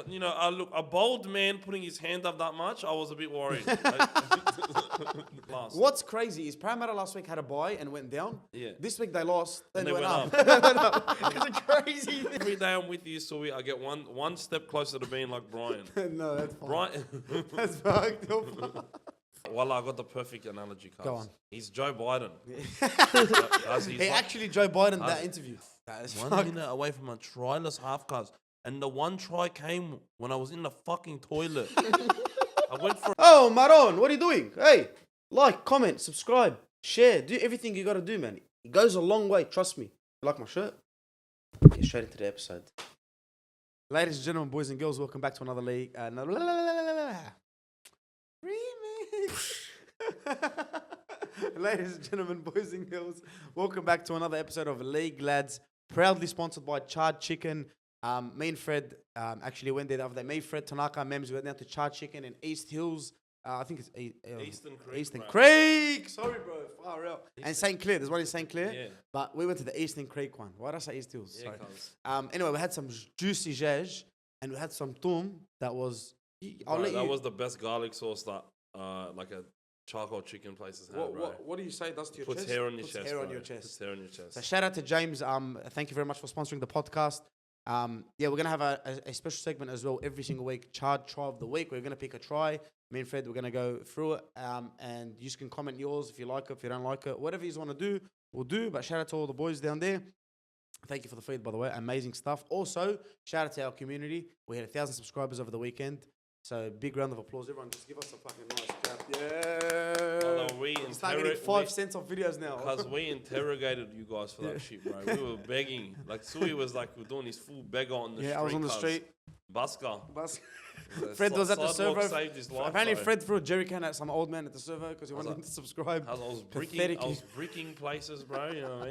you know, look, a bold man putting his hand up that much, I was a bit worried. Last. What's crazy is Parramatta last week had a bye and went down. Yeah. This week they lost and they went went up. It's a crazy thing. Every day I'm with you, Suey, I get one step closer to being like Brian. No, that's fine. Brian. That's fucked up. Well, I got the perfect analogy, cuz. Go on. He's Joe Biden. Hey, actually, Joe Biden, that interview. That is 1 fucked. minute away from a tryless half, cuz. And the one try came when I was in the fucking toilet. I went for... Oh, Maron, what are you doing? Hey, like, comment, subscribe, share, do everything you gotta do, man. It goes a long way, trust me. You like my shirt? Get straight into the episode. Ladies and gentlemen, boys and girls, welcome back to another league. Ladies and gentlemen, boys and girls, welcome back to another episode of League Lads, proudly sponsored by Char'd Chicken. Me and Fred actually went there the other day. Me, Fred, Tanaka, Mems, we went down to Char'd Chicken in East Hills. I think it's Eastern Creek. Sorry, bro. Far out. And St. Clair. There's one in St. Clair. Yeah. But we went to the Eastern Creek one. Why did I say East Hills? Yeah, sorry. Anyway, we had some juicy zhej and we had some tum that was... That was the best garlic sauce that like a charcoal chicken place has had, bro. What do you say does to your Puts chest? hair on your chest, hair bro. on your chest. Puts hair on your chest. So shout out to James. Thank you very much for sponsoring the podcast. Yeah, we're going to have a special segment as well every single week, Char'd Try of the Week. We're going to pick a try. Me and Fred, we're going to go through it. And you can comment yours if you like it, if you don't like it. Whatever you want to do, we'll do. But shout out to all the boys down there. Thank you for the feed, by the way. Amazing stuff. Also, shout out to our community. We had 1,000 subscribers over the weekend. So big round of applause. Everyone just give us a fucking nice clap. Yeah. Well, start getting 5 cents off videos now. Because we interrogated you guys for that shit, bro. We were begging. Like, Suey was like, we're doing his full beggar on the street. Yeah, I was on the street. Busker. Fred was at the servo. Saved his life, apparently, bro. Fred threw a jerry can at some old man at the servo because he wanted him to subscribe. I was bricking places, bro. You know what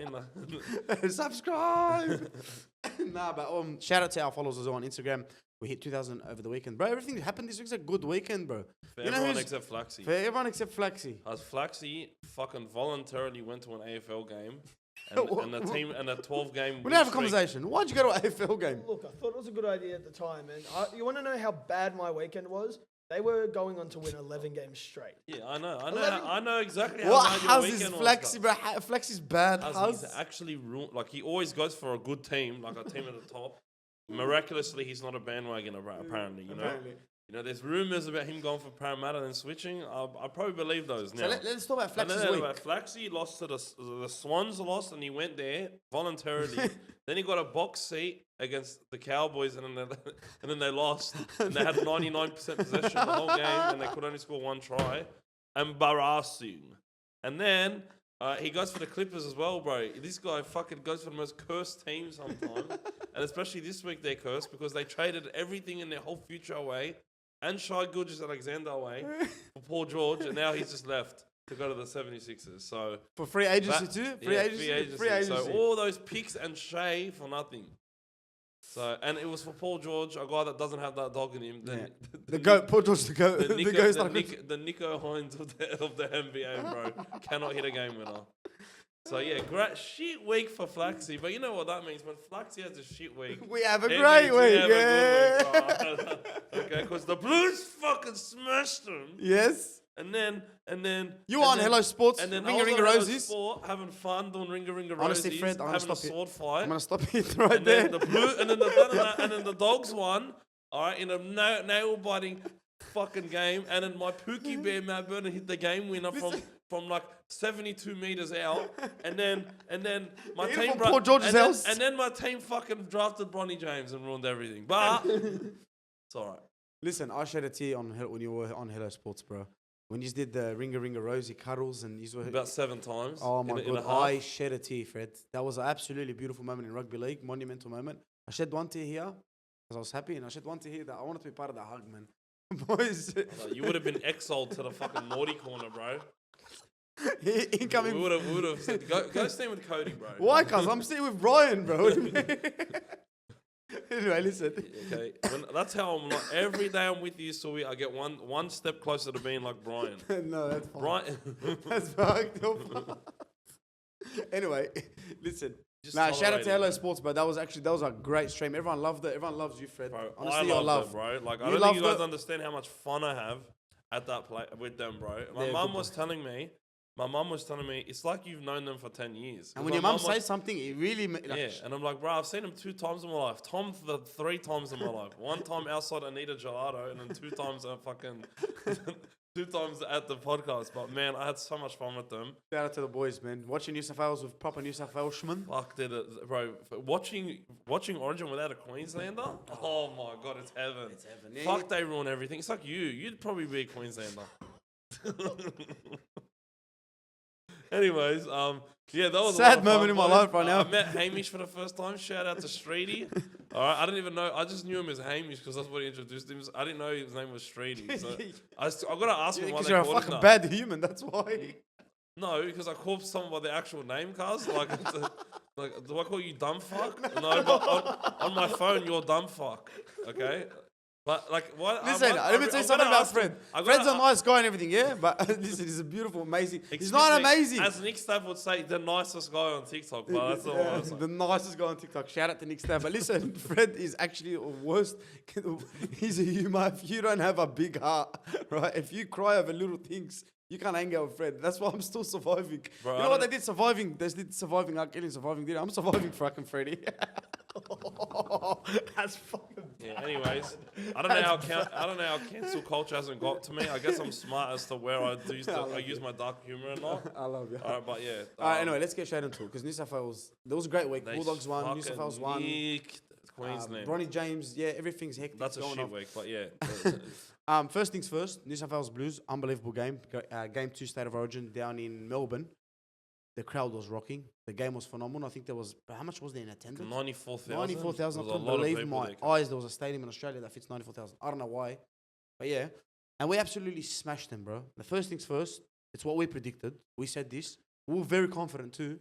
I mean? Subscribe. Nah, but shout out to our followers as well on Instagram. We hit 2,000 over the weekend, bro. Everything that happened this week's a good weekend, bro. For everyone except Flaxy. For everyone except Flaxy. As Flaxy fucking voluntarily went to an AFL game. And the team and a 12-game. We're gonna have a conversation. Why'd you go to an AFL game? Look, I thought it was a good idea at the time, and you want to know how bad my weekend was? They were going on to win 11 games straight. Yeah, I know exactly how what bad your house weekend is was. Flaxy, bro? Flaxy's bad. He's actually like he always goes for a good team, like a team at the top. Miraculously, he's not a bandwagon, apparently. You know. Apparently. You know, there's rumours about him going for Parramatta and switching. I probably believe those now. So let's talk about Flaxy's week. Flaxy lost to the Swans lost, and he went there voluntarily. Then he got a box seat against the Cowboys, and then they lost. And they had 99% possession the whole game, and they could only score one try. Embarrassing. And then he goes for the Clippers as well, bro. This guy fucking goes for the most cursed team sometimes. And especially this week they're cursed because they traded everything in their whole future away. And Shai Gilgeous-Alexander away for Paul George, and now he's just left to go to the 76ers. So for free agency too? Free agency. So all those picks and Shea for nothing. So, and it was for Paul George, a guy that doesn't have that dog in him. The GOAT, Paul George, the GOAT. The Nico Hines of the NBA, bro. Cannot hit a game winner. So yeah, great shit week for Flaxy, but you know what that means? When Flaxy has a shit week, we have a great week, yeah. Okay, because the Blues fucking smashed them. Yes. And then you were on HELLOSPORT, and then Ringa Rosies. Having fun doing Ringa Rosies. Honestly, Fred, I'm having a sword fight. I'm gonna stop you right and there. Then the Dogs won. All right, in a nail biting fucking game, and then my Pookie Bear Matt Burton hit the game winner from like 72 meters out, and then my team Paul George's house. And then my team fucking drafted Bronny James and ruined everything. But it's all right. Listen, I shed a tear when you were on HELLOSPORT, bro. When you did the Ringa Rosie cuddles and you were about 7 times. Oh my god, I shed a tear, Fred. That was an absolutely beautiful moment in rugby league, monumental moment. I shed one tear here because I was happy, and I shed one tear here that I wanted to be part of that hug, man. Boys, you would have been exiled to the fucking naughty corner, bro. Incoming. We would have said, go stay with Cody, bro. Why? Cause I'm staying with Brian, bro. Anyway, listen. Okay, that's how I'm. Like, every day I'm with you, Suey, I get one step closer to being like Brian. No, that's fine. Brian. That's fucked up. Anyway, listen. Just Nah, shout out to tolerating Hello it. Sports, bro. That was a great stream. Everyone loved it. Everyone loves you, Fred. Bro, Honestly, I your love love, it, bro. Like, I You don't think you loved guys it. understand how much fun I have at that play with them, bro. My They're mum good was telling me, it's like you've known them for 10 years. And 'Cause when my your mum was- says something, it really yeah, and I'm like, bro, I've seen him 2 times in my life. Tom the 3 times in my life. 1 time outside Anita Gelato, and then 2 times at fucking 2 times at the podcast. But man, I had so much fun with them. shout out to the boys, man. Watching New South Wales with proper New South Welshman. Fuck, did it, bro? Watching Origin without a Queenslander. Oh my god, it's heaven. It's heaven, yeah. Fuck, they ruin everything. It's like you. You'd probably be a Queenslander. Anyways, yeah, that was a lot Sad of moment fun, in my boys. life right now. I met Hamish for the first time. Shout out to Streety. All right, I didn't even know. I just knew him as Hamish because that's what he introduced him. I didn't know his name was Streety. So I gotta ask him why Because they you're a called him fucking that. bad human, that's why. No, because I called someone by the actual name, cuz. Like, like, do I call you dumb fuck? No, but on my phone, you're dumb fuck. Okay? But, like, what? Listen, let me tell you something about Fred. Fred's a nice guy and everything, yeah? But listen, he's a beautiful, amazing. He's not amazing. As Nick Staff would say, the nicest guy on TikTok. But that's all I'm saying. The nicest guy on TikTok. Shout out to Nick Staff. But listen, Fred is actually a worst. He's a human. If you don't have a big heart, right? If you cry over little things, you can't hang out with Fred. That's why I'm still surviving. Bro, you know what they did surviving? They did surviving. Like killing surviving. Did I'm surviving fucking Freddy. That's fucking. Yeah, anyways, I don't know how cancel culture hasn't got to me. I guess I'm smart as to where I use my dark humor or not. I love you. All right, but yeah. All right, anyway, let's get straight into it because New South Wales. There was a great week. they Bulldogs won. New South Wales won. nicked Queensland. Ronnie James. Yeah, everything's hectic. That's a going shit off. week, but yeah. First things first, New South Wales Blues, unbelievable game. Game 2 State of Origin down in Melbourne. The crowd was rocking. The game was phenomenal. I think there was, how much was there in attendance? 94,000. 94,000. I There was a couldn't lot of believe people my there. eyes. There was a stadium in Australia that fits 94,000. I don't know why. But yeah. And we absolutely smashed them, bro. The first things first, it's what we predicted. We said this. We were very confident too.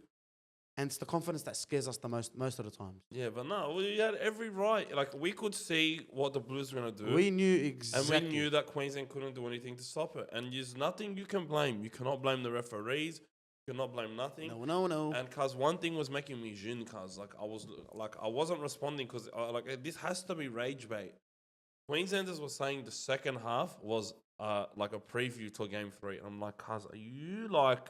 And it's the confidence that scares us the most of the time. Yeah, but no, we had every right. Like, we could see what the Blues were going to do. We knew exactly. And we knew that Queensland couldn't do anything to stop it. And there's nothing you can blame. You cannot blame the referees. You cannot blame nothing. No. And cause one thing was making me jin, cause I wasn't responding because this has to be rage bait. Queenslanders were saying the second half was like a preview to game 3, and I'm like, cause are you like,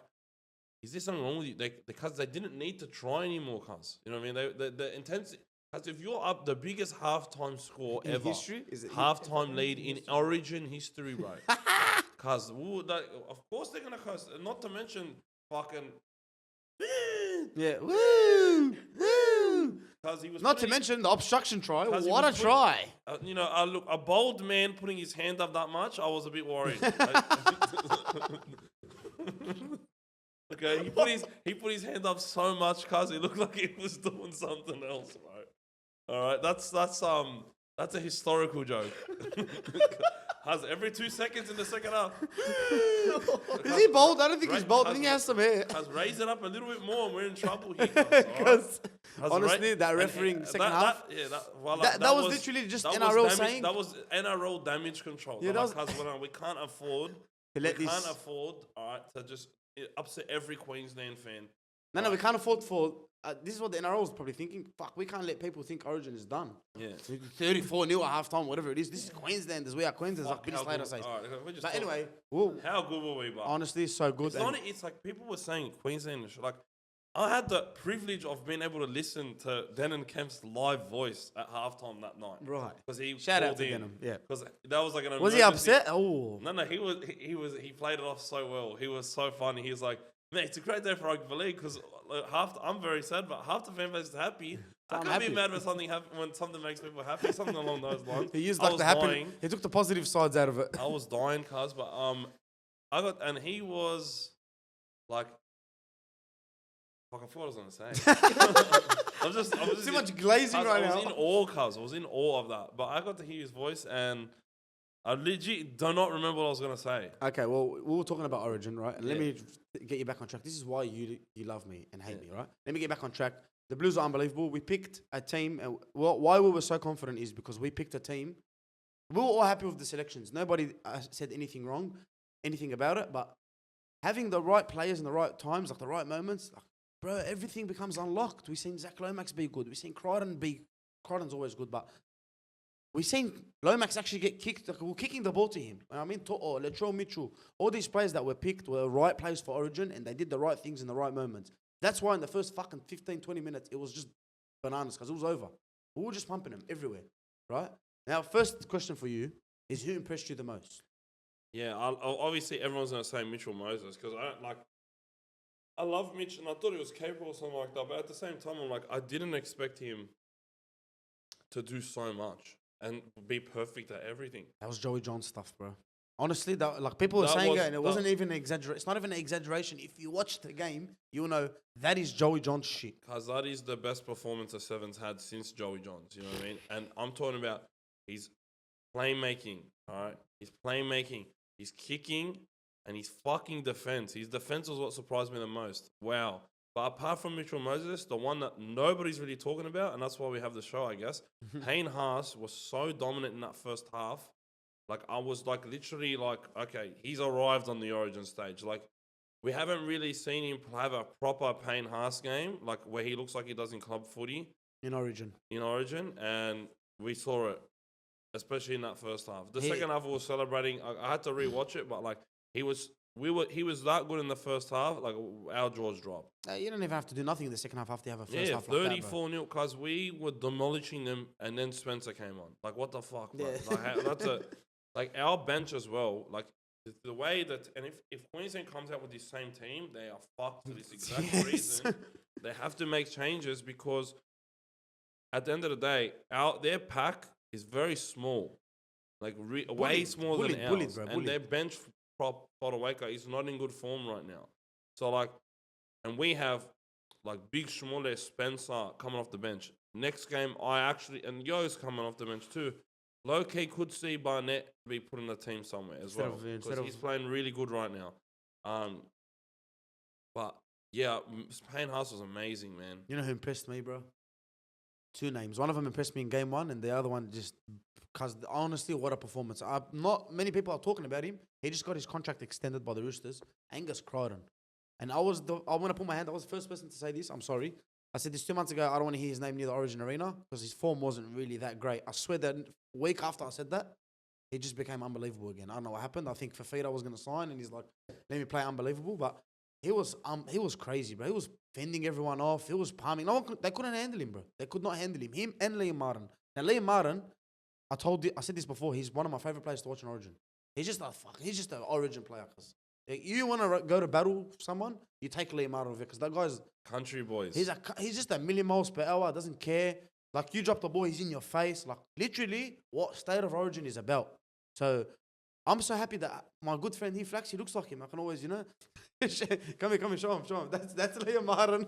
is there something wrong with you? Because they didn't need to try anymore, cause you know what I mean. The intensity. Cause if you're up the biggest halftime score In ever, history? Is it halftime lead in Origin history, bro. Cause of course they're gonna curse. Not to mention fucking. Yeah. Woo! Woo! Cause he was Not to putting- mention the obstruction try. 'cause he What a was putting- try. Look, a bold man putting his hand up that much, I was a bit worried. Okay, he put his hand up so much, cause it looked like he was doing something else, bro. All right, that's a historical joke. Has every 2 seconds in the second half. Is he bold? I don't think he's bold. I think he has some hair. Has raised it up a little bit more, and we're in trouble here. Because honestly, that refereeing second half. That was literally just NRL saying. That was NRL damage control. Yeah, Because we can't afford. To let we this- can't afford, all right, to just upset every Queensland fan. No, we can't afford for. This is what the NRL is probably thinking. Fuck, we can't let people think Origin is done. Yeah. 34-0 at halftime, whatever it is. This is Queenslanders. We are Queenslanders, like Billy Slater says. But anyway, how good were we? But honestly, so good. it's like people were saying Queensland. Like, I had the privilege of being able to listen to Denon Kemp's live voice at halftime that night. Right. Because he Shout out called to in. Denham, yeah. Because that was like an Was he emergency- upset? Oh. No, he played it off so well. He was so funny. He was like, man, it's a great day for rugby league because I'm very sad, but half the fan base is happy. I I'm can't happy. be mad when something makes people happy, something along those lines. He used I like was the happy. dying. He took the positive sides out of it. I was dying, cuz, but and he was like, fuck, I forgot what I was gonna say. I was just Too much glazing right I now. was in awe, cuz. I was in awe of that. But I got to hear his voice, and I legit do not remember what I was gonna say. Okay, well, we were talking about Origin, right? And let Yeah. me get you back on track. This is why you love me and hate me, right? Let me get back on track. The Blues are unbelievable. We picked a team. And why we were so confident is because we picked a team. We were all happy with the selections. Nobody said anything wrong, anything about it. But having the right players in the right times, like the right moments, like bro, everything becomes unlocked. We've seen Zach Lomax be good. We've seen Crichton be... Crichton's always good, but we've seen Lomax actually get kicked. Like, we're kicking the ball to him. I mean, To'o, Latrell Mitchell, all these players that were picked were the right players for Origin, and they did the right things in the right moments. That's why in the first fucking 15, 20 minutes, it was just bananas, because it was over. We were just pumping them everywhere, right? Now, first question for you is, who impressed you the most? Yeah, obviously everyone's going to say Mitchell Moses, because I love Mitch, and I thought he was capable or something like that, but at the same time, I'm like, I didn't expect him to do so much and be perfect at everything. That was Joey John stuff, bro. Honestly, that, like, people were saying it, and it wasn't even an exaggeration. It's not even an exaggeration. If you watch the game, you'll know that is Joey John's shit. Because that is the best performance a Sevens had since Joey Johns, you know what I mean? And I'm talking about his playmaking, all right? His playmaking, his kicking, and his fucking defense. His defense was what surprised me the most. Wow. But apart from Mitchell Moses, the one that nobody's really talking about, and that's why we have the show, I guess, Payne Haas was so dominant in that first half. Like, I was like literally like, okay, he's arrived on the Origin stage. Like, we haven't really seen him have a proper Payne Haas game, like where he looks like he does in club footy. In Origin. And we saw it, especially in that first half. The second half, we were celebrating. I had to rewatch it, but like, he was that good in the first half, like our jaws dropped. You don't even have to do nothing in the second half after you have a first half like that, 34-0, because we were demolishing them, and then Spencer came on. Like, what the fuck, bro? Yeah. Like, like, our bench as well, like, the way that... And if Queensland comes out with this same team, they are fucked for this exact reason. They have to make changes, because at the end of the day, their pack is very small. Like, way smaller than ours. And their bench... Potawaka is not in good form right now. So, like, and we have, like, Big Shmule Spencer coming off the bench. Next game, and Yo's coming off the bench too. Low-key could see Barnett be put in the team somewhere as well. Because he's playing really good right now. But, yeah, Payne Haas was amazing, man. You know who impressed me, bro? Two names. One of them impressed me in game one, and the other one just... Because honestly, what a performance. Not many people are talking about him. He just got his contract extended by the Roosters. Angus Crichton. And I want to put my hand, I was the first person to say this. I'm sorry. I said this 2 months ago. I don't want to hear his name near the Origin Arena because his form wasn't really that great. I swear that week after I said that, he just became unbelievable again. I don't know what happened. I think Fafita was going to sign, and he's like, let me play unbelievable. But he was crazy, bro. He was fending everyone off. He was palming. They couldn't handle him, bro. They could not handle him. Him and Liam Martin. Now, Liam Martin... I said this before. He's one of my favorite players to watch in Origin. He's just an Origin player. Cause you want to go to battle with someone, you take Liam out of it because that guy's country boys. He's just a million miles per hour. Doesn't care. Like, you drop the ball, he's in your face. Like, literally, what State of Origin is about. So I'm so happy that my good friend here, Flaxy, looks like him. I can always, come here, show him. That's Liam Martin.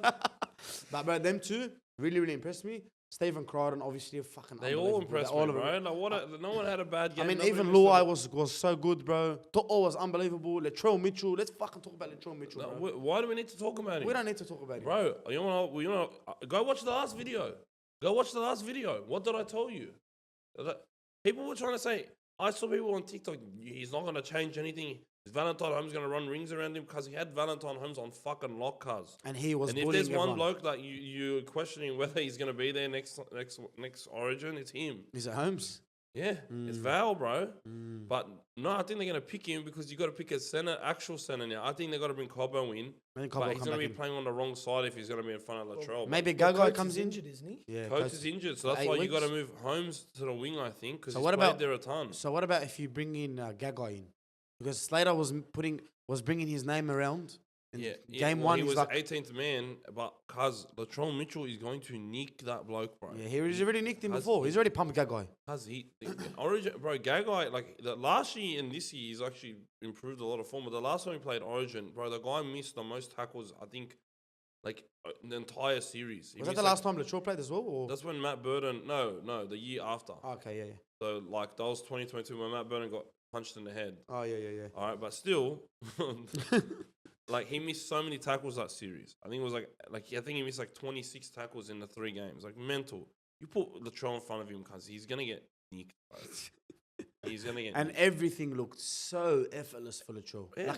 But bro, them two really, really impressed me. Stephen Crichton, obviously, fucking They all impressed me, bro. Like, no one had a bad game. I mean, even Luai was so good, bro. To'o was unbelievable. Latrell Mitchell. Let's fucking talk about Latrell Mitchell, bro. Why do we need to talk about him? We don't need to talk about him. Bro, you know, go watch the last video. What did I tell you? People were trying to say, I saw people on TikTok, he's not going to change anything. Valentine Holmes going to run rings around him because he had Valentine Holmes on fucking lock, cuz. And he was. And if there's one bloke that you're questioning whether he's going to be there next Origin, it's him. Is it Holmes? Yeah, it's Val, bro. But no, I think they're going to pick him because you got to pick a actual center now. I think they got to bring Cobbo in. But he's going to be playing on the wrong side if he's going to be in front of Latrell. Maybe Gagai comes in. Injured, isn't he? Yeah, Coates is injured, so that's why you got to move Holmes to the wing, I think, because he's played there a ton. So what about if you bring in Gagai in? Because Slater was bringing his name around. Game one, he was like 18th man, but cuz Latrell Mitchell is going to nick that bloke, bro. Yeah, he's already nicked him before. He's already pumped Gagai. Origin, bro, Gagai, like the last year and this year, he's actually improved a lot of form. But the last time he played Origin, bro, the guy missed the most tackles, I think, like the entire series. Was that the last time Latrell played as well? Or? That's when Matt Burton. No, the year after. Okay, yeah. So like that was 2022 when Matt Burton got punched in the head. Oh yeah. All right, but still, like he missed so many tackles that series. I think it was like I think he missed like 26 tackles in the 3 games. Like mental. You put Latrell in front of him because he's gonna get nicked. Right? he's gonna get. And everything looked so effortless for Latrell. Yeah,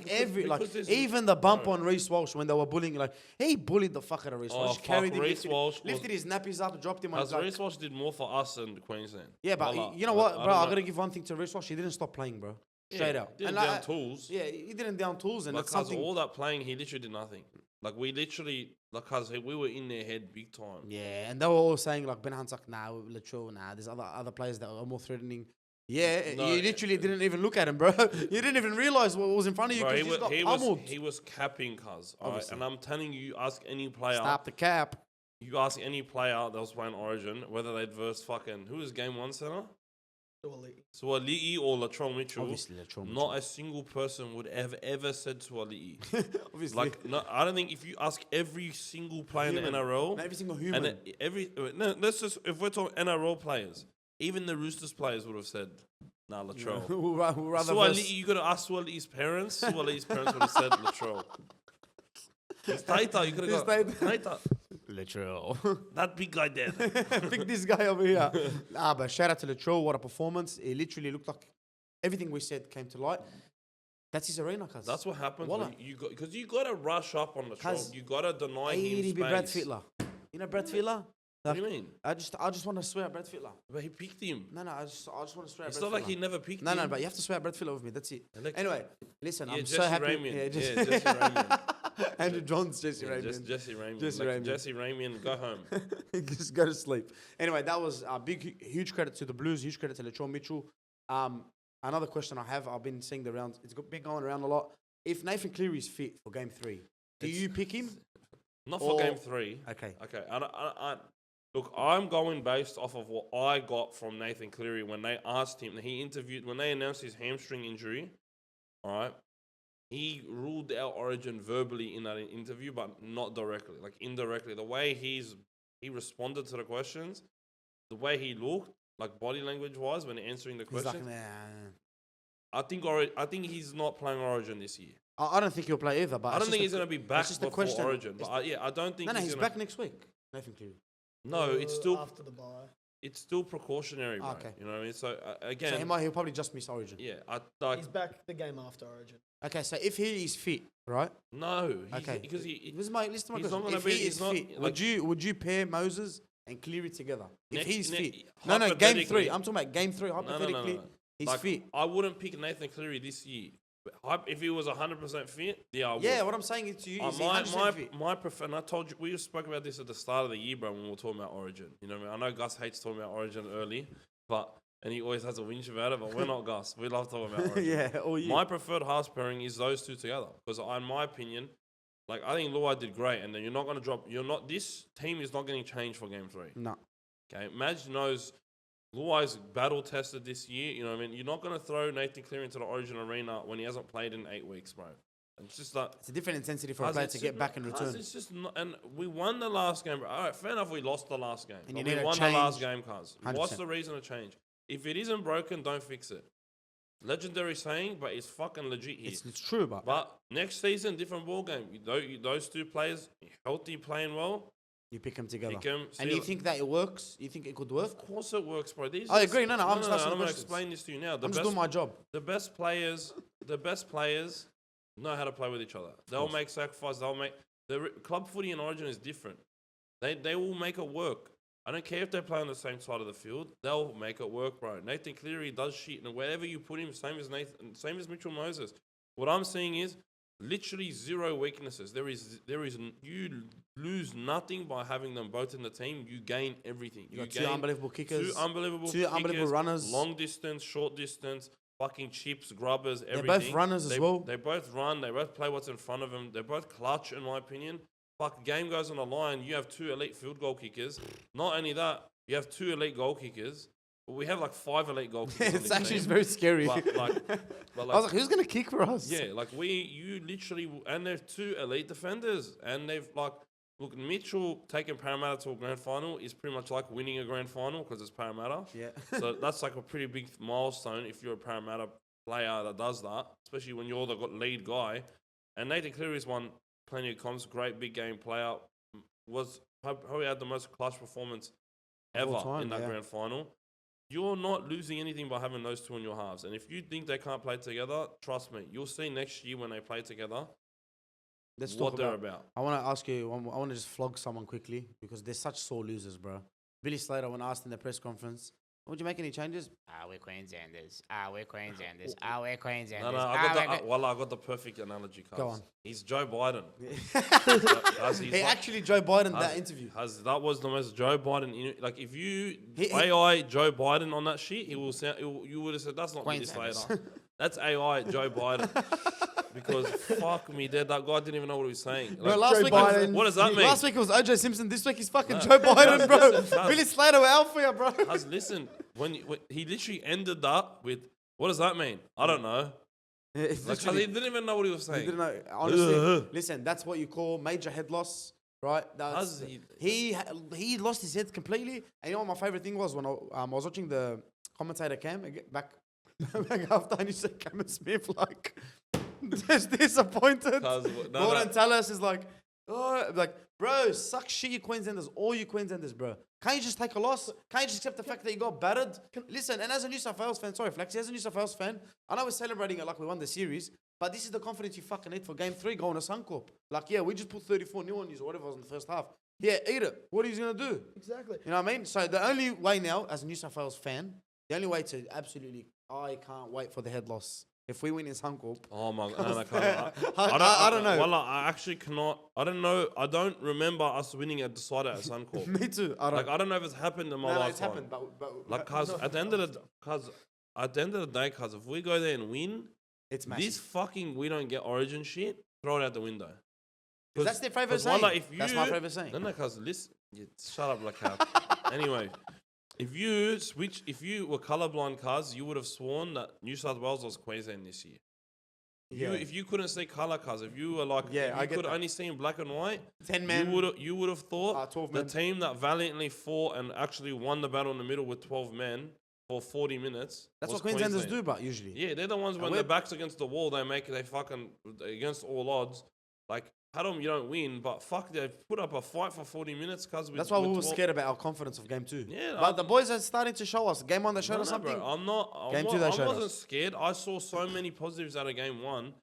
Like because there's- even the bump on Reece Walsh when they were bullying, like he bullied the fuck out of Reece Walsh. fuck, Carried him, Reece Walsh lifted his nappies up, dropped him on his Because like, Reece Walsh did more for us than Queensland. yeah, but Wallah, you know what, bro? I don't gotta know. give one thing to Reece Walsh. He didn't stop playing, bro. Yeah, Straight out. Didn't And down tools. Yeah, he didn't down tools, and that's Because something. all that playing, he literally did nothing. Like we literally, like, cause we were in their head big time. Yeah, and they were all saying like Ben Hunt's like, nah, Latrell, nah. There's other players that are more threatening. Yeah, No, you literally didn't even look at him, bro. You didn't even realize what was in front of you Bro, because you got pummeled. he was capping, cuz. Alright, Obviously. and I'm telling you, ask any player. Stop the cap. You ask any player that was playing Origin whether they'd verse fucking who was game one center, Suali'i or Latrell Mitchell. Obviously, Latrell Mitchell. Not a single person would have ever said Suali'i. Obviously, Like, no, I don't think if you ask every single player in Human. the NRL, every single human. and let's just if we're talking NRL players, even the Roosters players would have said, "Nah, Latrell." Who rather Suali'i, verse- you got to ask Suali'i's parents. Suali'i's parents would have said Latrell. It's Taita. You could have got It's Taita. Latrell. That big guy there. Pick this guy over here. Nah, but shout out to Latrell. What a performance. It literally looked like everything we said came to light. That's his arena, cuz. That's what happens Wallah. when you got because you got to rush up on Latrell. Cuz You got to deny him be space. Brad Fittler. You know Brad Fittler? What do you mean? I just want to swear at Brad Fittler. But he picked him. No, I just want to swear at It's Brad not like Fittler. he never picked No, him. no, but you have to swear at Brad Fittler with me. That's it. Like- Anyway, listen, Yeah, I'm Jesse so happy. Ramian. Yeah, Jesse Ramian. Andrew Johns, Jesse Yeah, Ramian. Jesse Ramian. Jesse Like, Ramian. Jesse Ramian, go home. Just go to sleep. Anyway, that was a huge credit to the Blues. Huge credit to Latrell Mitchell. Another question I have, I've been seeing the rounds. It's been going around a lot. If Nathan Cleary is fit for Game 3, do you pick him? Not for Or- game 3. Okay. Okay. Look, I'm going based off of what I got from Nathan Cleary when they asked him. When they announced his hamstring injury. All right. He ruled out Origin verbally in that interview, but not directly, like indirectly. The way he responded to the questions, the way he looked, like body language wise, when answering the He's questions. like, nah. I think he's not playing Origin this year. I don't think he'll play either. But I don't think he's going to be back just a before question. Origin. But I don't think No, he's gonna, back next week. Nathan Cleary. No, it's still after the bye. it's still precautionary, bro. Okay. You know what I mean? So So again, he'll probably just miss Origin. yeah, I like He's back the game after Origin. Okay, so if he is fit, right? no, Okay. because Listen to my he's question. not gonna If be- he he's is not- fit, like- would you pair Moses and Cleary together? If Next- he's ne- fit. No, game 3. hypothetically- I'm talking about game 3. Hypothetically, no. he's like, fit. I wouldn't pick Nathan Cleary this year. But if he was 100% fit, yeah, I would. Yeah, what I'm saying is to you is he my 100% fit. my prefer. And I told you we just spoke about this at the start of the year, bro, when we were talking about Origin. You know what I mean? I know Gus hates talking about Origin early, and he always has a whinge about it. But we're not Gus. We love talking about Origin. Yeah, all year. My preferred half pairing is those two together because, in my opinion, like I think Luai did great, and then you're not going to drop. You're not. This team is not getting changed for Game 3. No. Okay, Madge knows Luai's battle tested this year. You know what I mean? You're not going to throw Nathan Cleary into the Origin arena when he hasn't played in 8 weeks, bro. It's just like. It's a different intensity for a player to get back and return. It's just not, and we won the last game. Bro. All right, fair enough. We lost the last game, And but you we need to won the last change game, cuz. 100%. What's the reason to change? If it isn't broken, don't fix it. Legendary saying, but it's fucking legit here. It's true, but But next season, different ball game. Those two players, healthy, playing well. you pick them together. Pick 'em, And see- you think that it works? You think it could work? Of course it works, bro. These I are- agree. No, I'm just asking I'm the going to questions. explain this to you now. I'm just doing my job. The best players know how to play with each other. They'll make sacrifices. Club footy and Origin is different. They will make it work. I don't care if they play on the same side of the field. They'll make it work, bro. Nathan Cleary does shit, and wherever you put him, same as Mitchell Moses. What I'm seeing is literally zero weaknesses. You lose nothing by having them both in the team. You gain everything. You got two unbelievable kickers. Two unbelievable unbelievable runners. Long distance, short distance, fucking chips, grubbers, everything. both runners as well. They both run. They both play what's in front of them. They're both clutch, in my opinion. Fuck, game goes on the line. You have 2 elite field goal kickers. Not only that, you have 2 elite goal kickers. But we have like 5 elite goal kickers. on It's this actually team. very scary. But I was like, who's gonna kick for us? yeah, like you literally, and they're 2 elite defenders, and they've look, Mitchell taking Parramatta to a grand final is pretty much like winning a grand final because it's Parramatta. Yeah. So that's like a pretty big milestone if you're a Parramatta player that does that, especially when you're the lead guy. And Nathan Cleary's won plenty of comps, great big game player, was probably had the most clutch performance Of all ever time, in that yeah. grand final. you're not losing anything by having those two in your halves. And if you think they can't play together, trust me, you'll see next year when they play together Let's what talk they're about. I want to ask you. I want to just flog someone quickly because they're such sore losers, bro. Billy Slater, when asked in the press conference, would you make any changes? We're Queenslanders. We're Queenslanders. We're Queenslanders. No, I got the perfect analogy, cuz. Go on. He's Joe Biden. He actually Joe Biden that interview. That was the most Joe Biden. Like, if you AI Joe Biden on that shit, you would have said, that's not Billy Slater. That's AI Joe Biden. Because fuck me, dead. That guy didn't even know what he was saying. Like, Bro, last week what does that mean? Last week it was OJ Simpson. This week he's fucking Joe Biden, bro. Listen, Billy Slater, we're out for you, bro. Listen, when he literally ended that with, what does that mean? I don't know. It's Like, 'cause literally- he didn't even know what he was he saying. didn't know. Honestly, listen, that's what you call major head loss, right? That's, he lost his head completely. And you know what my favorite thing was when I was watching the commentator Cam back after, and you said Cameron Smith like just disappointed. Gordon Tallis is like, oh, like, bro, suck shit, you Queenslanders, all you Queenslanders, bro. Can't you just take a loss? Can't you just accept the fact that you got battered? Listen, and as a New South Wales fan, sorry, Flaxy, as a New South Wales fan, I know we're celebrating it like we won the series, but this is the confidence you fucking need for Game 3 going to Suncorp. Like, yeah, we just put 34-0 on you or whatever was in the first half. Yeah, eat it. What are you going to do? Exactly. You know what I mean? So the only way now, as a New South Wales fan, the only way to absolutely, I can't wait for the head loss. If we win in Suncorp. Oh my god, no, I can't. I don't know. Well, I actually cannot. I don't know. I don't remember us winning a decider at Suncorp. Me too. I don't know if it's happened in my no, lifetime. it's happened, but Like, cause at the end of the day, cause if we go there and win, it's massive. this fucking we don't get Origin shit, throw it out the window. That's their favourite saying. That's my favourite saying. No, cause listen, shut up, like how. Anyway. If you were colourblind, cuz, you would have sworn that New South Wales was Queensland this year. If you couldn't see colour, cuz, if you were like, if you could only see in black and white, 10 men, you would have thought 12 the men. team that valiantly fought and actually won the battle in the middle with 12 men for 40 minutes. That's was what Queenslanders Queensland. do, but usually. Yeah, they're the ones when their back's against the wall, they fucking, against all odds. Like, you don't win, but fuck, they put up a fight for 40 minutes, cuz. That's why we were scared about our confidence of game 2. Yeah, but the boys are starting to show us. Game 1, they showed us something. Bro, I wasn't scared. I saw so many positives out of game 1.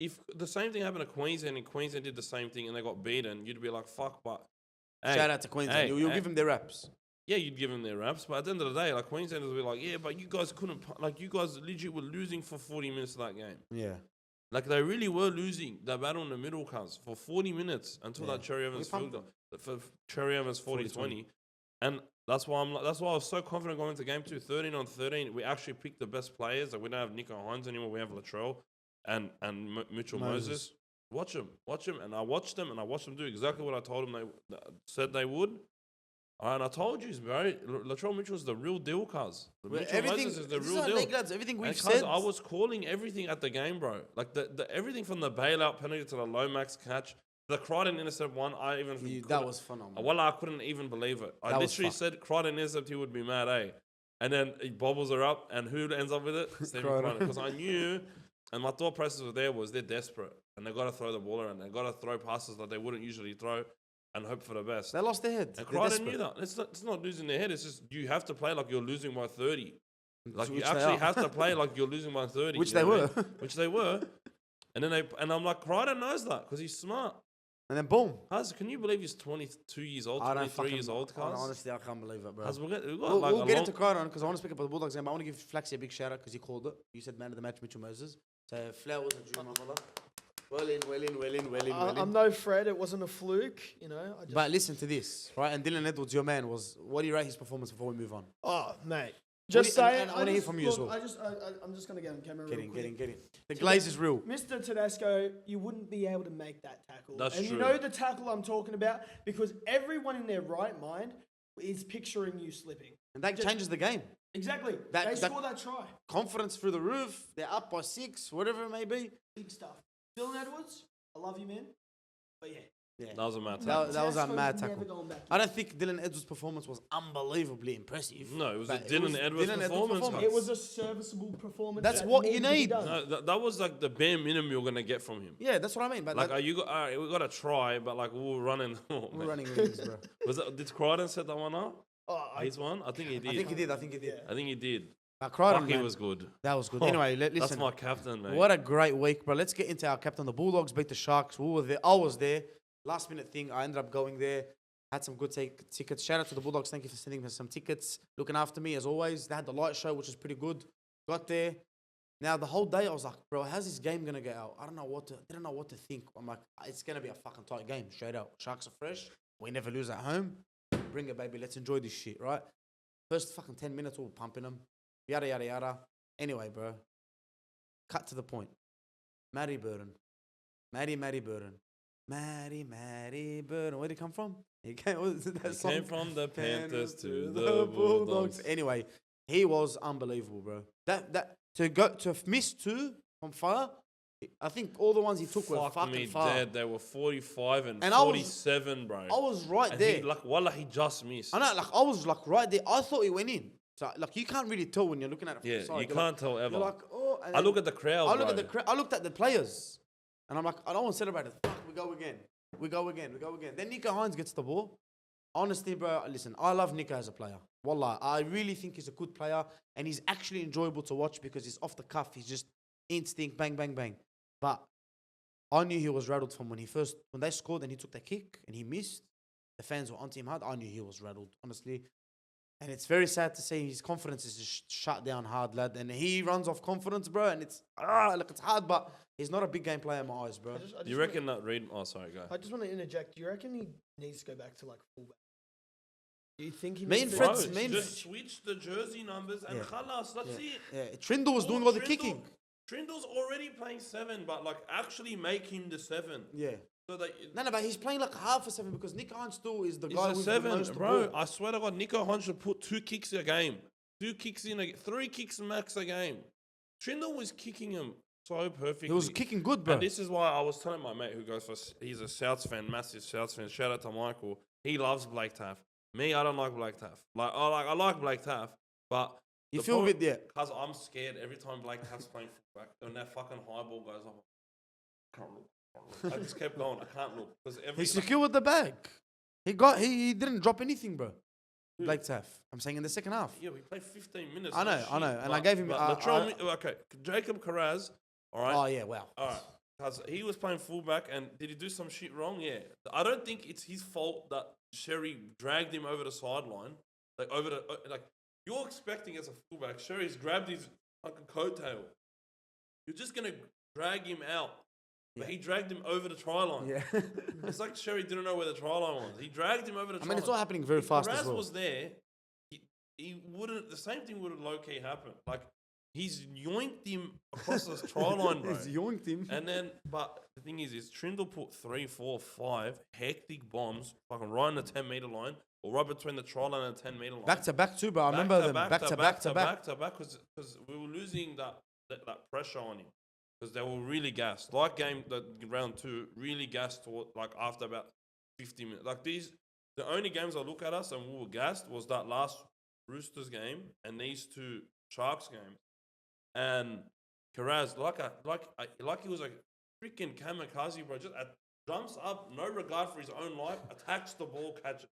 If the same thing happened to Queensland and Queensland did the same thing and they got beaten, you'd be like, fuck, but... Hey, shout out to Queensland. You'll give them their raps. Yeah, you'd give them their raps, but at the end of the day, like, Queenslanders would be like, yeah, but you guys couldn't... Like, you guys legit were losing for 40 minutes of that game. Yeah. Like, they really were losing that battle in the middle, cuz, for 40 minutes until that Cherry Evans field goal. For Cherry Evans 40-20. And that's why I was so confident going into game 2, 13-13. We actually picked the best players. Like, we don't have Nico Hines anymore. We have Latrell and Mitchell Moses. Watch them. And I watched them do exactly what I told them they said they would. And I told you, bro, Latrell Mitchell's the real deal, cuz. Mitchell Moses is the real deal. Everything we've said. said. I was calling everything at the game, bro. Like, the everything from the bailout penalty to the Lomax catch, the Crichton intercept one, that was phenomenal. Well, I couldn't even believe it. I literally said Crichton intercept, he would be mad, eh? And then bobbles are up, and who ends up with it? Stephen Crichton. Because I knew, and my thought process was they're desperate, and they got to throw the ball around. They got to throw passes that they wouldn't usually throw. And hope for the best. They lost their head. And Crichton knew that. It's not losing their head. It's just you have to play like you're losing by 30. Like, you actually have to play like you're losing by 30. Which they were. Which they were. And then I'm like, Crichton knows that because he's smart. And then boom. Can you believe he's 22 years old, 23 years old, Cuz? Honestly, I can't believe it, bro. We'll get into Crichton because I want to speak about the Bulldogs game. But I want to give Flaxy a big shout out because he called it. You said man of the match, Mitchell Moses. So Flair was a dream, my brother. Well in. I'm no Fred. It wasn't a fluke, you know. But listen to this, right? And Dylan Edwards, your man, what do you rate his performance before we move on? Oh, mate. Just saying. And I want to hear from you as well. I'm just going to get on camera Get real in. quick. The glaze is real. Mr. Tedesco, you wouldn't be able to make that tackle. That's and true. You know the tackle I'm talking about? Because everyone in their right mind is picturing you slipping. And that changes the game. Exactly. They score that try. Confidence through the roof. They're up by 6, whatever it may be. Big stuff. Dylan Edwards, I love you, man. But yeah. That was a mad tackle. That was a mad tackle. I don't think Dylan Edwards' performance was unbelievably impressive. No, it was a Dylan Edwards performance. It was a serviceable performance. That's what you need. No, that was like the bare minimum you're going to get from him. Yeah, that's what I mean. But like, we got to try, but like, we're running. We're running rings, bro. Did Crichton set that one up? Oh, He's one? I think he did. I think he did. I think he did. Yeah. I think he did. I cried on Fuck, he man. was good. That was good. Oh, Anyway, That's listen. my captain, mate. What a great week, bro. Let's get into our captain. The Bulldogs beat the Sharks. We were there. I was there. Last minute thing. I ended up going there. Had some good tickets. Shout out to the Bulldogs. Thank you for sending me some tickets. Looking after me as always. They had the light show, which was pretty good. Got there. Now the whole day I was like, bro, how's this game gonna get out? I didn't know what to think. I'm like, it's gonna be a fucking tight game, straight out. Sharks are fresh. We never lose at home. Bring it, baby. Let's enjoy this shit, right? First fucking 10 minutes, we were pumping them. Yada yada yada. Anyway, bro. Cut to the point. Matty Burton. Matty Burton. Matty Burton. Where'd he come from? He came From the Panthers to the Bulldogs. Anyway, he was unbelievable, bro. That to miss two from far, I think all the ones he took were Fuck fucking me far. dead. They were 45 and And I was- 47, bro. I was right And there. He, like, wallah, he just missed. I know, like I was like right there. I thought he went in. So like you can't really tell when you're looking at it from Yeah, the side. you You're can't tell like, ever. You're like, oh. And I then look at the crowd, I look bro. at the I looked at the players, and I'm like, I don't want to celebrate it. Fuck, we go again. We go again. Then Nico Hines gets the ball. Honestly, bro, listen, I love Nico as a player. Wallah, I really think he's a good player, and he's actually enjoyable to watch because he's off the cuff. He's just instinct, bang, bang, bang. But I knew he was rattled from when they scored and he took the kick and he missed. The fans were onto him hard. I knew he was rattled, honestly. And it's very sad to see his confidence is just shut down hard, lad. And he runs off confidence, bro. And it's hard, but he's not a big game player in my eyes, bro. I just You reckon that Reed? Oh, sorry, go. I just want to interject. Do you reckon he needs to go back to like fullback? Do you think he Me needs and to? Fred's- me and Just switch the jersey numbers and Yeah. khalas, that's it. Yeah, Trindle was doing all the Trindle- kicking. Trindle's already playing 7, but like actually make him the 7. Yeah. So that No, but he's playing like half a 7 because Nick Hines still is the he's guy a who's 7, the most bro. ball. I swear to God, Nico Hunt should put 2 kicks a game, 3 kicks max a game. Trindle was kicking him so perfectly. He was kicking good, bro. And this is why I was telling my mate who goes for, he's a Souths fan, massive Souths fan. Shout out to Michael. He loves Blake Taff. Me, I don't like Blake Taff. I like Blake Taff, but You the feel a point- bit there. Cause I'm scared every time Blake Taff's playing fullback, when that fucking high ball goes up, I can't look. I just kept going. I can't look because every He's secure with the bag. He didn't drop anything, bro. Who? Blake Taff. I'm saying in the second half. Yeah, we played 15 minutes. I no know, shit, and I but- gave him- but okay, Jacob Carraz. All right. Oh yeah, wow. All right. Because he was playing fullback, and did he do some shit wrong? Yeah. I don't think it's his fault that Sherry dragged him over the sideline, you're expecting as a fullback, Sherry's grabbed his fucking coattail. You're just gonna drag him out, but he dragged him over the try line. Yeah. It's like Sherry didn't know where the try line was. He dragged him over the try I mean, it's all line. happening very If fast Carraz as well. was there, he wouldn't. The same thing would have low key happened. Like he's yoinked him across the try line, bro. He's yoinked him. And then, but the thing is Trindle put 3, 4, 5 hectic bombs, fucking right on the 10-meter line, or right between the try line and the 10-meter line. Back to back too, bro. I remember them back to back, because we were losing that pressure on him because they were really gassed. Like round 2, really gassed toward, like after about 50 minutes. Like the only games I look at us and we were gassed was that last Roosters game and these 2 Sharks games. And Carraz, like he was a freaking kamikaze, bro. Just jumps up, no regard for his own life, attacks the ball, catches.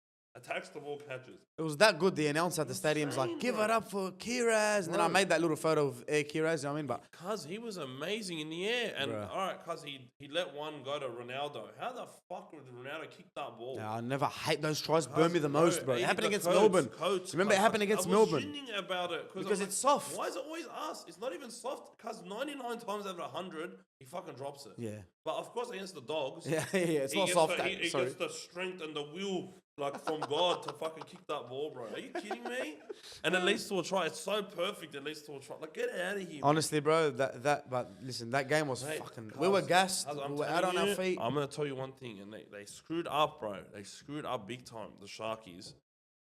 It was that good. The announcer at the stadium's like, Insane, give bro. it up for Kiraz. And then I Bro. made that little photo of Kiraz, you know what I mean? But Cuz he was amazing in the air. And Bruh. all right, cuz he let one go to Ronaldo. How the fuck would Ronaldo kick that ball? yeah, I never hate those tries. Cuz, Burn me the most, bro. It he- happened the against coach- Melbourne. coach, Remember it cuz, happened against I Melbourne? was shitting about it Because I'm it's soft. Why is it always us? It's not even soft. Cuz 99 times out of 100, he fucking drops it. Yeah. But of course against the Dogs, Yeah, it's he not gets soft. He Sorry. gets the strength and the will, like from God, to fucking kick that ball, bro. Are you kidding me? And it leads to a try. It's so perfect. It leads to a try. Like, get out of here. Honestly, bro, but listen, that game was Mate, fucking. cuz- We were gassed. cuz I'm We were out on telling our feet. I'm gonna tell you one thing, and they screwed up, bro. They screwed up big time. The Sharkies,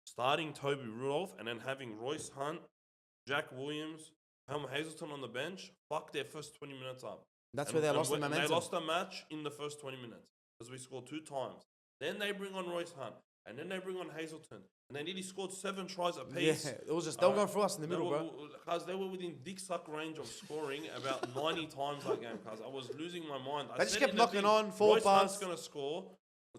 starting Toby Rudolph and then having Royce Hunt, Jack Williams, Helm Hazelton on the bench. Fuck their first 20 minutes up. That's And- where they and lost the when- momentum. They lost the match in the first 20 minutes because we scored 2 times. Then they bring on Royce Hunt, and then they bring on Hazelton, and they nearly scored 7 tries apiece. Yeah, it was just they were going through us in the middle, bro. Because they were within dick suck range of scoring about 90 times that game. Because I was losing my mind. I They just said kept in the knocking thing, on, forward Royce Hunt's pass. going to score.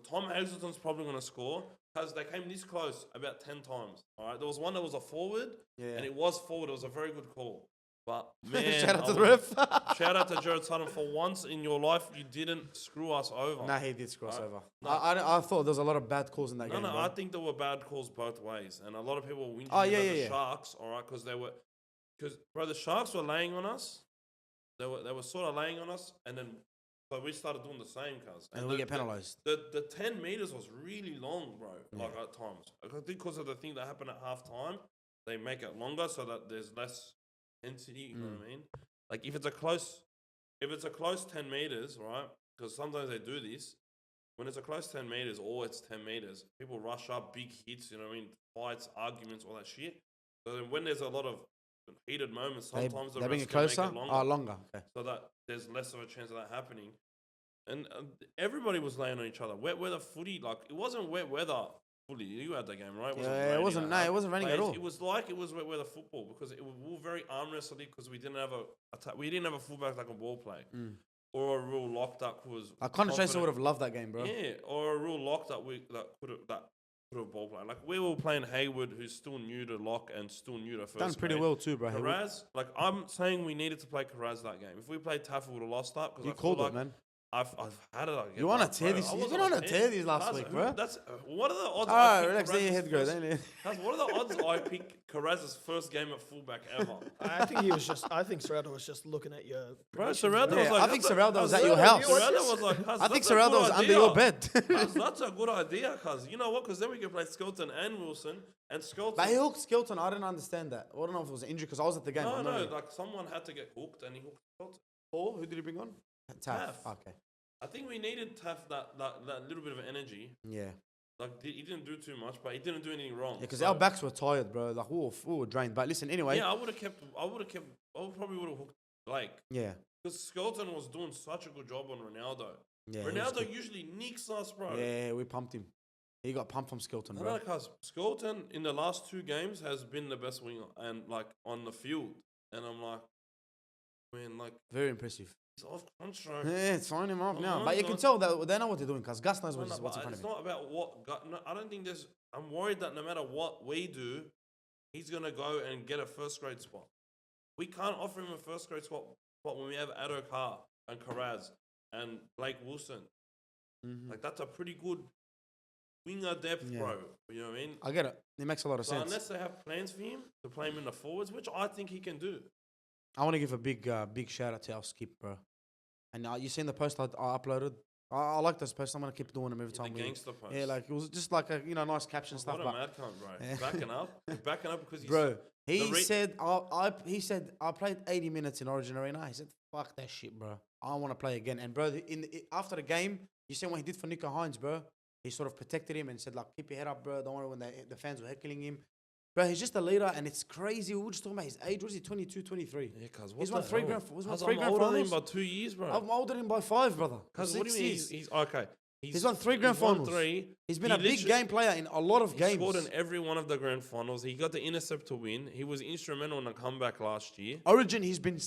Tom Hazelton's probably going to score. because they came this close about 10 times. All right, there was one that was a forward, Yeah. and it was forward. It was a very good call. But man, Shout out to I the was- ref. shout out to Jared Sutton for once in your life you didn't screw us over. Nah, he did screw us over. No. I thought there was a lot of bad calls in that No, game. no, bro. I think there were bad calls both ways, and a lot of people were whinging Oh, yeah, about yeah, the yeah. Sharks, all right, because bro, the Sharks were laying on us. They were sort of laying on us, and then so we started doing the same, cuz. and we get penalised. The 10 meters was really long, bro. Like at times, I think because of the thing that happened at half time, they make it longer so that there's less intensity. You know what I mean? Like if it's a close 10 meters, right? Because sometimes they do this. When it's a close 10 meters or it's 10 meters, people rush up, big hits. You know what I mean? Fights, arguments, all that shit. So then when there's a lot of heated moments, sometimes They the bring refs it can make closer. it longer Oh, longer. Okay. so that there's less of a chance of that happening. And everybody was laying on each other. Wet weather footy, like it wasn't wet weather fully. You had the game, right? Yeah, it raining wasn't. that No, hard. it wasn't raining Like, at all. It was like it was wet weather football because we were very arm wrestled because we didn't have we didn't have a fullback that can ball play or a real lock that was. I kind of Tracer confident. would have loved that game, bro. Yeah, or a real lock that could have ball play. Like we were playing Hayward, who's still new to lock and still new to first. Done pretty grade. well too, bro. Hayward. Karaz, like I'm saying, we needed to play Karaz that game. If we played Taff, we would have lost that. You called it, man. I've had it again. You on a tear this? You've been on a tear these last week, bro. That's what are the odds? All I right, pick relax. Let your Karaz's head go. first- Don't you? Guys, what are the odds I pick Karaz's first game at fullback ever? I think Serraldo was just looking at your. Bro, predictions, Serraldo bro. was Yeah, like, I think that's a- Serraldo was at Serraldo- your house. Serraldo was like, I think Serraldo was under your bed. That's a good idea, cuz you know what? Because then we could play Skelton and Wilson, and Skelton. But he hooked Skeleton. I didn't understand that. I don't know if it was an injury because I was at the game. no, I'm no, not really- like someone had to get hooked, and he hooked Skelton. Or who did he bring on? Taff. Taff. Okay. I think we needed Taff that little bit of energy. Yeah. Like he didn't do too much, but he didn't do anything wrong. Yeah, because So- our backs were tired, bro. Like we were drained. But listen, anyway. Yeah, I probably would have hooked Blake. Yeah. Because Skelton was doing such a good job on Ronaldo. Yeah. he was Ronaldo good. usually nicks us, bro. Yeah, we pumped him. He got pumped from Skeleton, I bro. know, because Skelton in the last 2 games has been the best winger and like on the field. And I'm like, man, like Very impressive. he's off contract. Yeah, sign him up Come now. on, But you can guys. tell that they know what they're doing because Gus knows No, what's no, in but front of it's him. not about what. No, I don't think there's. I'm worried that no matter what we do, he's gonna go and get a first grade spot. We can't offer him a first grade spot when we have Addo Carr and Karaz and Blake Wilson. Like that's a pretty good winger depth, Yeah. bro. You know what I mean? I get it. It makes a lot of So sense. unless they have plans for him to play him in the forwards, which I think he can do. I want to give a big shout out to our skip, bro. And you seen the post I uploaded? I like this post. I'm gonna keep doing them every The time. gangster post. Yeah, like it was just like a nice caption stuff. What a But mad cunt, bro. Yeah. Backing up. He's backing up because he's bro, he the said I played 80 minutes in Origin Arena. He said fuck that shit, bro. I want to play again. And bro, after the game, you seen what he did for Nico Hines, bro. He sort of protected him and said like, keep your head up, bro. Don't worry when the fans were heckling him. Bro, he's just a leader, and it's crazy. We were just talking about his age. What is he, 22, 23? Yeah, cuz He's won 3 grand. He's won 3 I'm grand older than him finals. by 2 years, bro. I'm older than him by 5, brother. Cuz what do you mean? He's okay. He's won 3 grand he's won finals. 3. He's been He a big literally- game player in a lot of He games. scored in every one of the grand finals. He got the intercept to win. He was instrumental in the comeback last year. Origin, he's been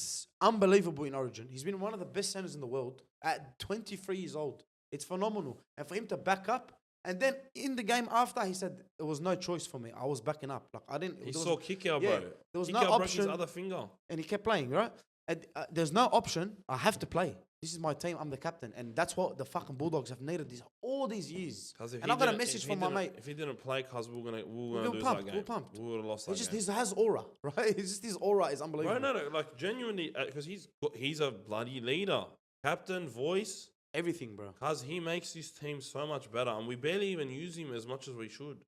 unbelievable in Origin. He's been one of the best centers in the world at 23 years old. It's phenomenal. And for him to back up, and then in the game after, he said, there was no choice for me. I was backing up. Like I didn't. He there saw was- kick out, yeah, bro. there was Kick no out broke his option. other finger. And he kept playing, right? And, there's no option. I have to play. This is my team. I'm the captain. And that's what the fucking Bulldogs have needed all these years. 'Cause if And he I got a didn't- message if he from my didn't- mate. If he didn't play, cuz we were gonna were lose pumped, that we were game. pumped. We would have lost He that just game. he has aura, right? It's just his aura is unbelievable. Bro, no, like genuinely, because he's a bloody leader, captain, voice. Everything, bro. Cuz he makes this team so much better, and we barely even use him as much as we should.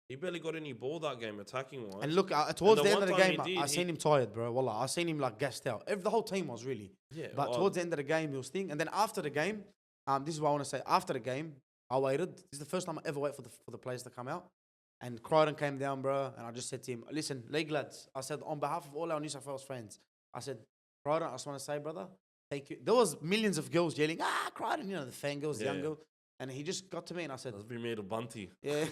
He barely got any ball that game, attacking wise. And look, towards And the the end of the one time game, he did, I seen him tired, bro. Wallah, I seen him like gassed out. The whole team was really. Yeah, But well, towards the end of the game, he was thinking. And then after the game, this is what I want to say. After the game, I waited. This is the first time I ever wait for the players to come out. And Crichton came down, bro. And I just said to him, listen, league lads. I said, on behalf of all our New South Wales fans, I said, Crichton, I just want to say, brother, thank you. There was millions of girls yelling, Crichton, the fangirls, the young Yeah. girl. And he just got to me and I said, that's been made a bunty. yeah,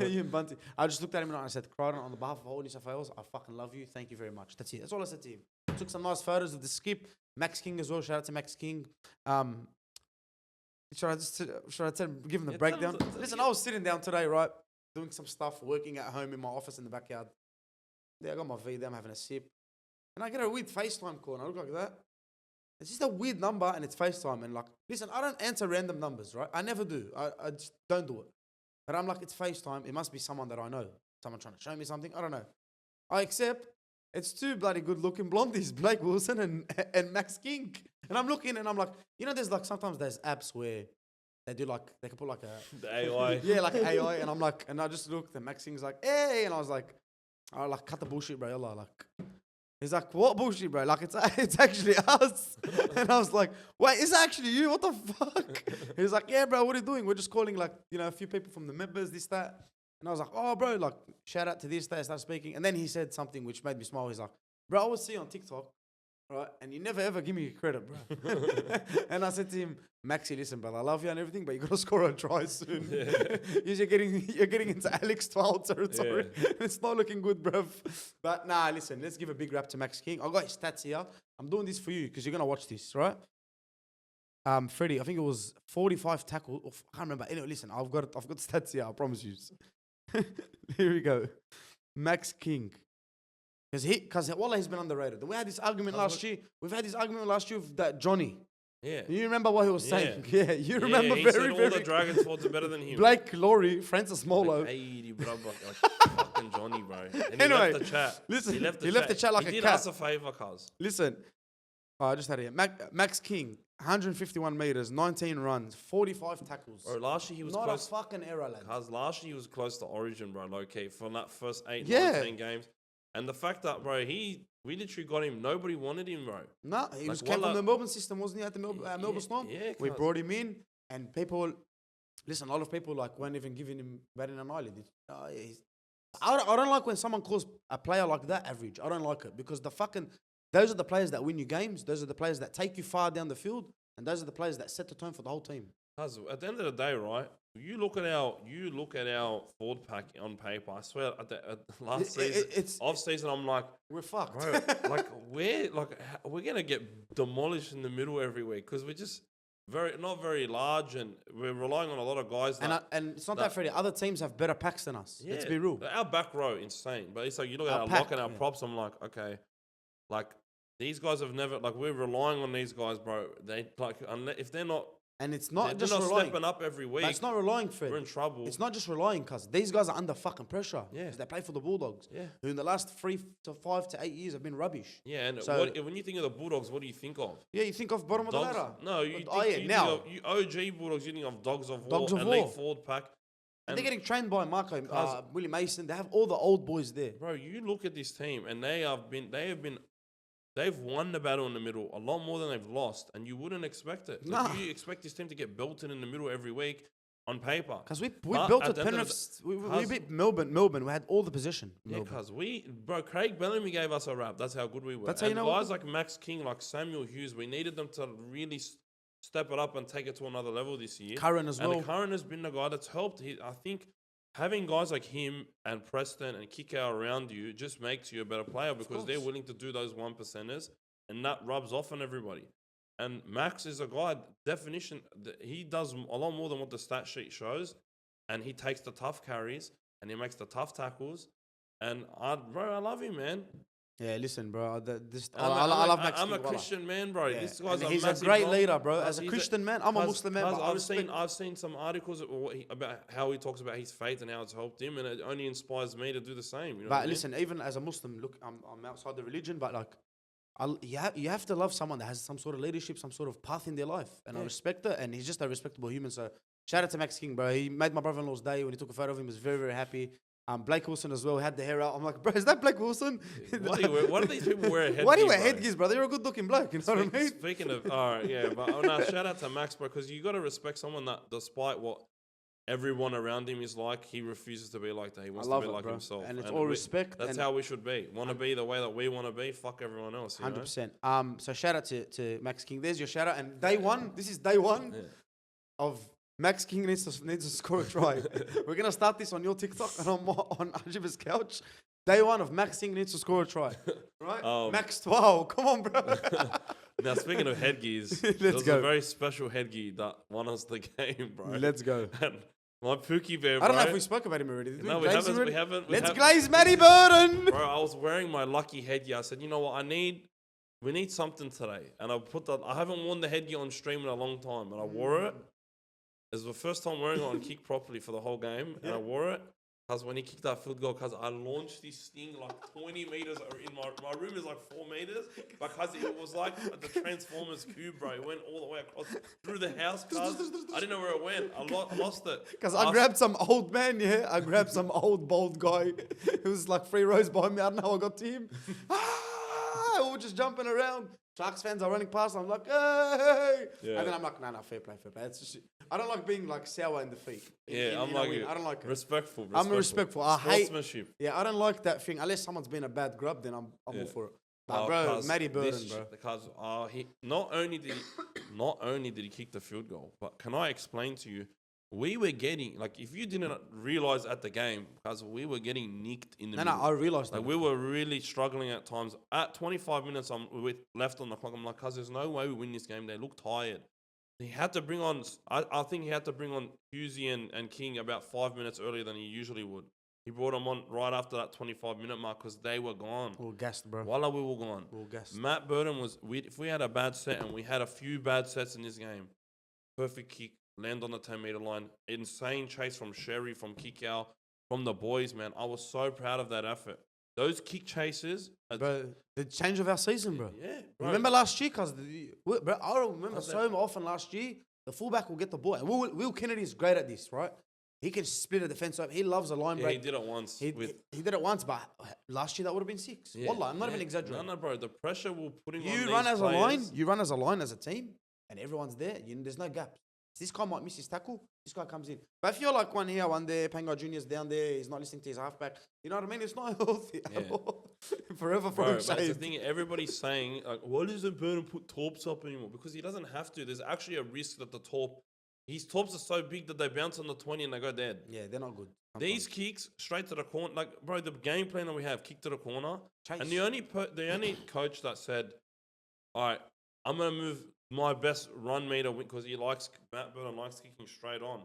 you and Bunty. I just looked at him and I said, Crichton, on the behalf of all New South Wales, I fucking love you. Thank you very much. That's it. That's all I said to him. Took some nice photos of the skip. Max King as well. Shout out to Max King. Should I give him the Yeah, breakdown? tell him Listen, I was sitting down today, right? doing some stuff, working at home in my office in the backyard. There, I got my V there, I'm having a sip. And I get a weird FaceTime call, and I look like that. It's just a weird number, and it's FaceTime. And like, listen, I don't answer random numbers, right? I never do. I just don't do it. But I'm like, it's FaceTime. It must be someone that I know. Someone trying to show me something. I don't know. I accept. It's two bloody good-looking blondies, Blake Wilson and Max King. And I'm looking, and I'm like, you know, there's like sometimes there's apps where they do like, they can put like a... The AI. Yeah, like AI. And I'm like, and I just looked, and Max King's like, hey. And I was like, I like, cut the bullshit, bro. Yalla, like... He's like, what bullshit, bro? Like, it's actually us. And I was like, wait, is it actually you? What the fuck? He's like, yeah, bro, what are you doing? We're just calling, like, you know, a few people from the members, this, that. And I was like, oh, bro, like, shout out to this, that, start speaking. And then he said something which made me smile. He's like, bro, I always see you on TikTok, right? And you never, ever give me credit, bro. And I said to him, Maxi, listen, brother, I love you and everything, but you got to score a try soon. Yeah. you're getting into Alex 12 territory. Yeah. It's not looking good, bruv. But nah, listen, let's give a big rap to Max King. I got his stats here. I'm doing this for you because you're going to watch this, right? Freddie, I think it was 45 tackles. I can't remember. Anyway, listen, I've got stats here, I promise you. Here we go. Max King. Because Wallah, he's been underrated. We had this argument last year. We've had this argument last year with that Johnny. Yeah. You remember what he was saying? Yeah, you remember he very, said very... all the Dragons forwards are better than him. Blake Laurie, Francis Molo. Like 80, bro, like fucking Johnny, bro. And he Anyway, left the chat. Listen, he left the chat like he a did cat. us a favour, cuz. Listen, I just had it here. Max King, 151 meters, 19 runs, 45 tackles. Bro, last year he was Not close. a fucking error, lad. Cuz last year he was close to Origin, bro, low-key, for that first 8, Yeah. 19 games. And the fact that, bro, we literally got him. Nobody wanted him, bro. No, he Like, was came from the Melbourne system, wasn't he? At the Melbourne Storm. Yeah, We cuz. brought him in, and people, listen, a lot of people like weren't even giving him batting an eyelid. I don't like when someone calls a player like that average. I don't like it because those are the players that win you games. Those are the players that take you far down the field, and those are the players that set the tone for the whole team. Cuz, at the end of the day, right? You look at our forward pack on paper. I swear, at the last off season, I'm like, we're fucked. Bro, we're gonna get demolished in the middle every week because we're just not very large, and we're relying on a lot of guys. And it's not that Freddie. Other teams have better packs than us. Yeah, let's be real. Our back row, insane. But it's like you look at our pack, lock and our props. I'm like, okay, like these guys have never we're relying on these guys, bro. They if they're not. And it's not just relying. Stepping up every week. But it's not relying, Fred. We're in trouble. It's not just relying, cuz these guys are under fucking pressure. Yeah. They play for the Bulldogs. Yeah. Who in the last 3 to 5 to 8 years have been rubbish. Yeah, and so, when you think of the Bulldogs, what do you think of? Yeah, you think of bottom dogs? of the ladder. No, you think, OG Bulldogs, you think of Dogs of War, elite forward pack. And they're getting trained by Marco, Willie Mason. They have all the old boys there. Bro, you look at this team, and they've won the battle in the middle a lot more than they've lost, and you wouldn't expect it. Nah. You expect this team to get belted in the middle every week on paper. Because we built at Penrith. We beat Melbourne. We had all the position. Yeah, because Craig Bellamy gave us a rap. That's how good we were. That's how you know. Guys like Max King, like Samuel Hughes, we needed them to really step it up and take it to another level this year. Curran as well. And Curran has been the guy that's helped. I think having guys like him and Preston and Kikau around you just makes you a better player because they're willing to do those 1%ers, and that rubs off on everybody. And Max is a guy, definition, he does a lot more than what the stat sheet shows, and he takes the tough carries and he makes the tough tackles. And I love him, man. Yeah, listen, bro. I love Max. I'm a Christian man, bro. Yeah. This guy's he's a great leader, bro. As a Christian man, I'm a Muslim man. I've seen some articles about how he talks about his faith and how it's helped him, and it only inspires me to do the same. You know but listen, even as a Muslim, look, I'm outside the religion, but like, you have to love someone that has some sort of leadership, some sort of path in their life, and I respect it. And he's just a respectable human. So shout out to Max King, bro. He made my brother-in-law's day when he took a photo of him. He was very, very happy. Blake Wilson as well had the hair out. I'm like, bro, is that Blake Wilson? Why do these people wear headgear? Why do you wear headgears, bro? You're a good-looking bloke. You know what I mean? Speaking of, all right, yeah, but shout out to Max, bro, because you got to respect someone that, despite what everyone around him is like, he refuses to be like that. He wants to be like himself, and it's all respect. That's how we should be. Want to be the way that we want to be. Fuck everyone else. 100%. So shout out to Max King. There's your shout out. And day one. This is day one of. Max King needs to score a try. We're going to start this on your TikTok and on AJIBEH's couch. Day one of Max King needs to score a try. Right? Max 12. Come on, bro. Now, speaking of headgears, there was a very special headgear that won us the game, bro. Let's go. And My Pookie Bear, bro. I don't know if we spoke about him already. Did No, we glaze him we already? haven't. Let's glaze Matty Burton. Bro, I was wearing my lucky headgear. I said, you know what, we need something today. And I haven't worn the headgear on stream in a long time, but I wore it. It was the first time wearing it on kick properly for the whole game, and I wore it. Because when he kicked that field goal, because I launched this thing like 20 meters in my room is like 4 meters. Because it was like the Transformers cube, bro. It went all the way across through the house, cuz. I didn't know where it went. I lost it. Because I grabbed some old man, yeah. I grabbed some old bald guy who was like 3 rows behind me. I don't know how I got to him. We were just jumping around. Sharks fans are running past. I'm like, hey! Yeah. And then I'm like, no, fair play. It's just, I don't like being like sour in defeat. I'm like, I don't like it. Respectful. I'm respectful. I hate. Sportsmanship. Yeah, I don't like that thing. Unless someone's been a bad grub, then I'm all for it. But bro, Matty Burton, bro. Because he not only did he kick the field goal, but can I explain to you? We were getting, like, if you didn't realize at the game, because we were getting nicked in the middle. No, I realized like, that. we were really struggling at times. At 25 minutes left on the clock, I'm like, cuz there's no way we win this game. They look tired. He had to bring on, I think he had to bring on Husey and King about 5 minutes earlier than he usually would. He brought them on right after that 25-minute mark because they were gone. We were gassed, bro. Wallah, we were gone. We were gassed. Matt Burton was, if we had a bad set, and we had a few bad sets in this game, perfect kick, land on the 10-meter line, insane chase from Sherry, from Kikau, from the boys, man. I was so proud of that effort. Those kick chases. Bro, the change of our season, bro. Yeah. Bro. Remember last year? Bro, I remember so often last year, the fullback will get the ball. And Will Kennedy is great at this, right? He can split a defense up. He loves a line break. He did it once. He did it once, but last year that would have been 6. Yeah. Wallah, I'm not even exaggerating. No, bro. The pressure we're putting on You these run as a line, players- you run as a line, as a team, and everyone's there. There's no gaps. This guy might miss his tackle. This guy comes in. But if you're like one here, one there, Pangai Jr.'s down there, he's not listening to his halfback. You know what I mean? It's not healthy at all. Forever Bro, from that's the shade. thing. Everybody's saying, like, why doesn't Burton put torps up anymore? Because he doesn't have to. There's actually a risk that his torps are so big that they bounce on the 20 and they go dead. Yeah, they're not good. These kicks straight to the corner, like, bro, the game plan that we have, kick to the corner. Chase. And the only coach that said, all right, I'm gonna move my best run meter because Matt Burton likes kicking straight on.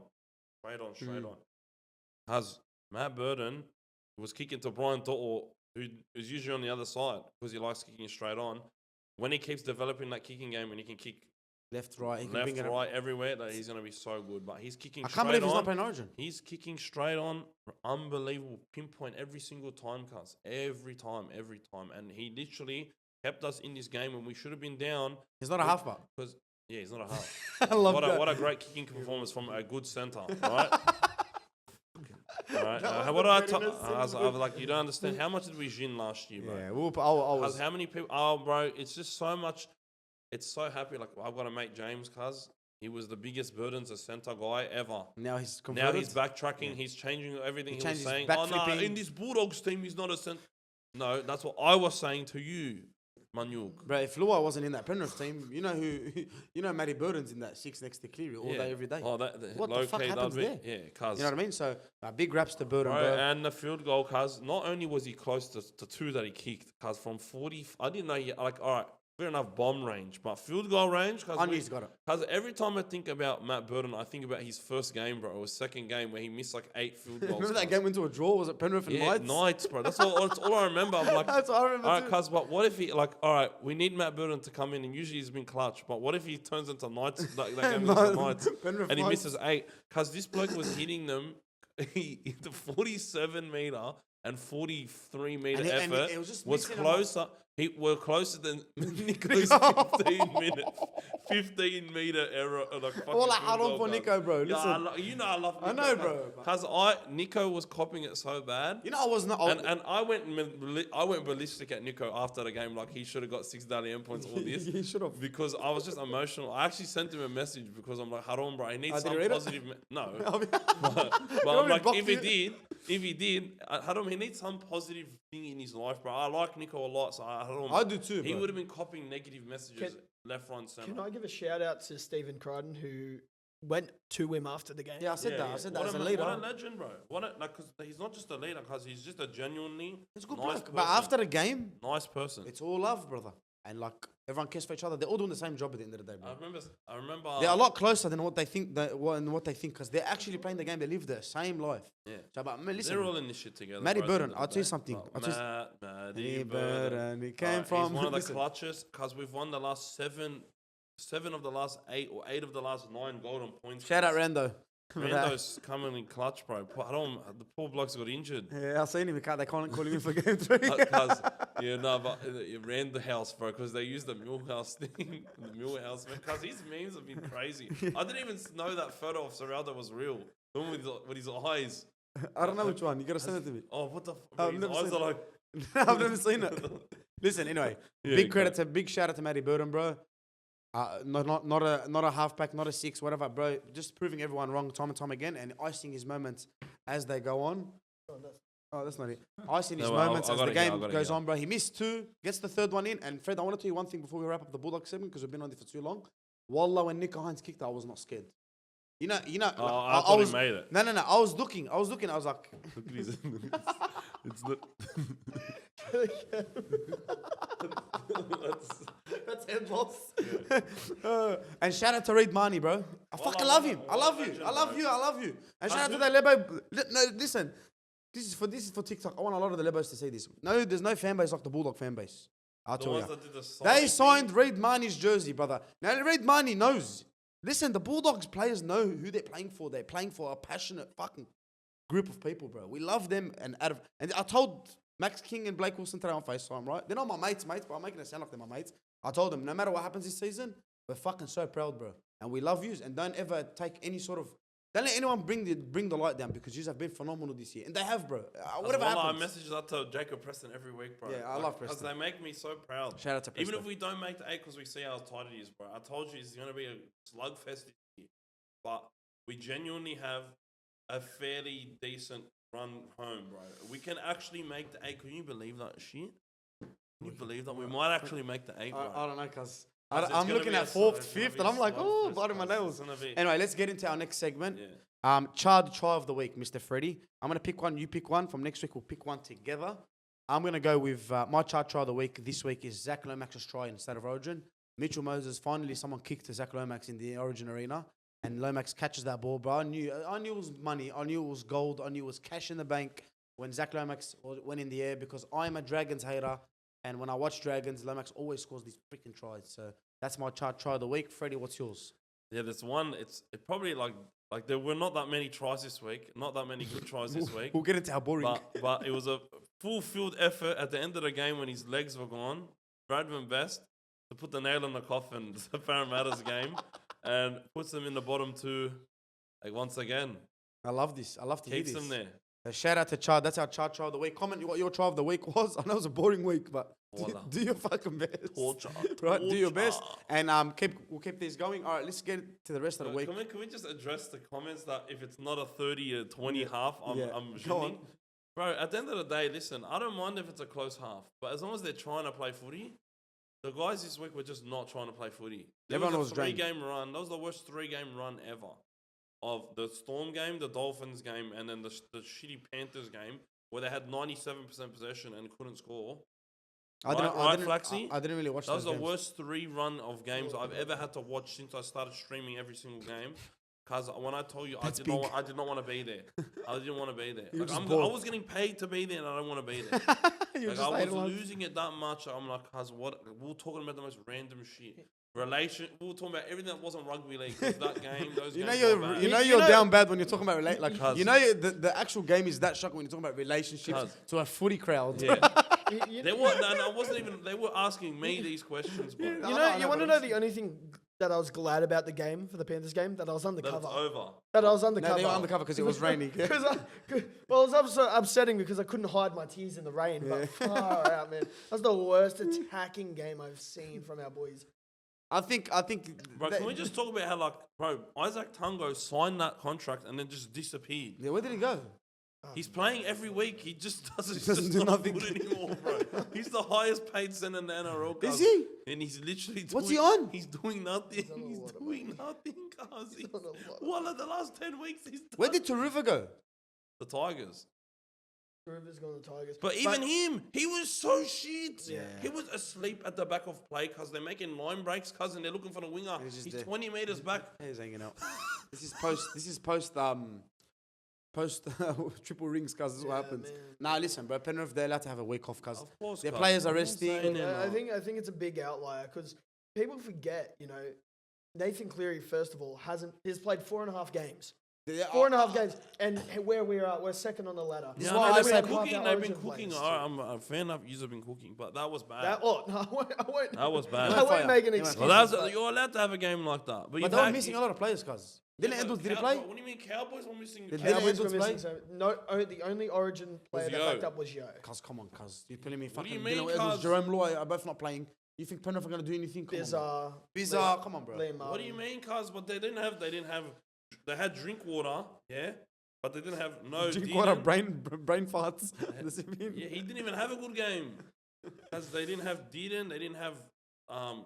Has Matt Burton was kicking to Brian To'o, who is usually on the other side because he likes kicking straight on. When he keeps developing that kicking game and he can kick Left, right. He can left, bring it right, everywhere, that he's gonna be so good. But he's kicking I straight can't believe on. he's not playing Origin. He's kicking straight on, unbelievable pinpoint every single time, cuz. Every time. And he literally kept us in this game when we should have been down. He's not a halfback. Because, yeah, he's not a half. I love that. What a great kicking performance from a good centre, right? Alright, That what was do I the greatness. was like, you don't understand. How much did we gin last year, bro? Yeah, I was. How many people? Oh, bro, it's just so much. It's so happy. Like, I've got a mate, James, cuz. He was the biggest Burtons, a centre guy ever. Now he's Now he's backtracking. Yeah. He's changing everything he was saying. Oh, no, in this Bulldogs team, he's not a centre. No, that's what I was saying to you, Manyuk. Bro, if Lua wasn't in that Penrith team, you know Matty Burton's in that 6 next to Cleary all day, every day. Oh, what the fuck happens there? Yeah, cuz. You know what I mean? So, big raps to Burton, bro. And the field goal, cuz, not only was he close to 2 that he kicked, cuz, from 40, I didn't know he, like, all right, fair enough bomb range, but field goal range, I knew he's got it. Because every time I think about Matt Burton, I think about his first game, bro, or his second game where he missed like 8 field goals. Remember that game went to a draw? Was it Penrith and Knights? Knights, bro. That's all I remember. I'm like, that's all I remember. All right, cuz, but what if he, like, all right, we need Matt Burton to come in, and usually he's been clutch, but what if he turns into Knights, that game against the Knights, and he misses 8? Because this bloke was hitting them the 47 meter and 43 meter effort it was closer. We're closer than Nico's 15 meter error. All I had on for Nico, bro. Listen. Yeah, I love Nico. I know, bro. Because Nico was copying it so bad. You know, I was not. And I went ballistic at Nico after the game. Like, he should have got 6 Dalian points. All this. He should have. Because I was just emotional. I actually sent him a message because I'm like, Haron, bro, I need some positive. No. but I'm like, if he did, Haron, he needs some positive thing in his life, bro. I like Nico a lot, so I do too. He would have been copying negative messages left, right, centre. Can I give a shout out to Stephen Crichton, who went to him after the game? Yeah, I said that. I said that as a leader. What a legend, bro. Because he's not just a leader, because he's just a genuinely it's good nice bloke. person. But after the game, nice person. it's all love, brother. and like everyone cares for each other. They're all doing the same job at the end of the day, bro. I remember. They're a lot closer than what they think. What they think, because they're actually playing the game. They live the same life. Yeah. So, but man, listen, They're all in this shit together. Matty bro, at the Burton, end of I'll the tell you day. something. Oh, I'll tell you Matty Burton. He came He's from. one of the listen. clutches because we've won the last seven of the last 8 or 8 of the last 9 golden points. Shout out Rando. Rando's coming in clutch, bro. The poor blokes got injured. Yeah, I seen him. They can't call him in for game 3. Because but it ran the house, bro. Because they used the Millhouse thing, the Millhouse man. Because his memes have been crazy. I didn't even know that photo of Serraldo was real. The one with his eyes. I don't know which one. You gotta send it to me. Oh, what the? I've His never eyes seen are like. I've never seen it. Listen, anyway, Yeah, big shout out to Matty Burton, bro. Not a halfback, not a 6, whatever, bro. Just proving everyone wrong time and time again, and icing his moments as they go on. Oh, that's not it. Icing his moments as the game goes on, bro. He missed 2, gets the 3rd one in. And Fred, I want to tell you one thing before we wrap up the Bulldog segment, because we've been on it for too long. Wallah, when Nico Hines kicked, I was not scared. You know. Oh, I thought was, he made it. No. I was looking. I was like, Look at his. It's not. That's head loss. And shout out to Reid Marnie, bro. I fucking love him. I love you. I love you. And shout out to the Lebo. No, listen. This is for TikTok. I want a lot of the Lebos to say this. No, there's no fan base like the Bulldog fan base. I'll tell you. They signed Reid Marnie's jersey, brother. Now Reid Marnie knows. Listen, the Bulldogs players know who they're playing for. They're playing for a passionate fucking group of people, bro. We love them, and I told Max King and Blake Wilson today on FaceTime, right? They're not my mates, but I'm making it sound like they're my mates. I told them, no matter what happens this season, we're fucking so proud, bro. And we love you, and don't ever take any sort of... Don't let anyone bring the light down, because you have been phenomenal this year. And they have, bro. Whatever happens. I message that to Jacob Preston every week, bro. Yeah, I love Preston. Because they make me so proud. Shout out to Preston. Even if we don't make the 8 because we see how tight it is, bro. I told you it's going to be a slugfest this year. But we genuinely have a fairly decent run home, bro. We can actually make the 8. Can you believe that shit? Can you believe that? We might actually make the 8, bro. I don't know, cuz... I'm looking at 4th, 5th, and I'm like, oh, biting my nails. Anyway, let's get into our next segment. Yeah. Char'd TRY of the week, Mr. Freddie. I'm going to pick one, you pick one. From next week, we'll pick one together. I'm going to go with my Char'd TRY of the week. This week is Zach Lomax's try in State of Origin. Mitchell Moses, finally someone kicked Zach Lomax in the Origin arena. And Lomax catches that ball, bro. I knew it was money. I knew it was gold. I knew it was cash in the bank when Zach Lomax went in the air, because I'm a Dragons hater. And when I watch Dragons, Lomax always scores these freaking tries. So that's my Char'd TRY of the week. Freddie, what's yours? Yeah, there's one. It probably like there were not that many tries this week. Not that many good tries this week. We'll get into how boring. But it was a full field effort at the end of the game when his legs were gone. Bradman Best to put the nail in the coffin to Parramatta's game, and puts them in the bottom 2 like once again. I love this. I love to hear this. Keeps them there. Shout out to Char'd. That's our Char'd TRY of the week. Comment what your try of the week was. I know it was a boring week, but do your fucking best. Right, do your best. And we'll keep these going. All right, let's get to the rest of the week. Can we just address the comments that if it's not a 30 or 20 half, I'm Go on. shitting? Bro, at the end of the day, listen, I don't mind if it's a close half, but as long as they're trying to play footy, the guys this week were just not trying to play footy. Everyone was a 3-game run. That was the worst 3-game run ever. Of the Storm game, the Dolphins game, and then the shitty Panthers game, where they had 97% possession and couldn't score. Flaxy? I didn't really watch that. That was games. the worst 3 run of games I've ever had to watch since I started streaming every single game. Because when I told you, I did not want to be there. I didn't want to be there. Like, I was getting paid to be there, and I don't want to be there. Like, I was losing it that much. I'm like, cuz what? We were talking about the most random shit. We were talking about everything that wasn't rugby league. That game, those games you're down bad when you're talking about the actual game is that shocking when you're talking about relationships to a footy crowd. Yeah. They were asking me these questions, bro. You want to know the only thing that I was glad about the game, for the Panthers game, that I was undercover. That it's over. That I was undercover. No, they were undercover because it was raining. It was upsetting because I couldn't hide my tears in the rain. But far out, man. That's the worst attacking game I've seen from our boys. I think. Bro, can we just talk about how, bro, Isaac Tungo signed that contract and then just disappeared? Yeah, where did he go? He's playing every week. He just doesn't do nothing anymore, bro. He's the highest paid center in the NRL. Is he? And he's literally What's he on? He's doing nothing. He's doing nothing, cuz. Well, the last 10 weeks, Where did Taruva go? The Tigers. Rivers gone to Tigers. But even him, he was so shit. Yeah. He was asleep at the back of play because they're making line breaks, and they're looking for the winger. He's just He's there. 20 meters back. He's hanging out. This is post triple rings, cuz this is what happens. man. Nah, listen, bro. Penrith, they're allowed to have a week off, cuz Of course, their cuz. players are I'm not resting. saying they're I not. think it's a big outlier because people forget, Nathan Cleary, first of all, he's played 4.5 games. 4.5 games, and where we are, we're second on the ladder. Yeah, why no, I they've said been half cooking. our They've been origin cooking. players. I'm a fan of you've been cooking, but that was bad. No, I won't. That was bad. I won't make an Well, excuse. Well, you're allowed to have a game like that. But you've they were had- missing a lot of players, cuz. Didn't Yeah, Edwards but did he play? What do you mean Cowboys were missing? Did Cowboys- Edwards Cowboys were play? missing the only origin player that Yo. backed up was Yo. Cuz, come on, cuz. You're telling me What do you fucking mean, Dylan Edwards, cuz? Jerome Loy are both not playing. You think Penrith are going to do anything? Come on, bro. Bizarre, come on, bro. Liam What do you Martin. mean, cuz? But they had drink water, yeah, but they didn't have no. Drink Dean. water, brain farts. Does it mean? Yeah, he didn't even have a good game. Because they didn't have Deedon, they didn't have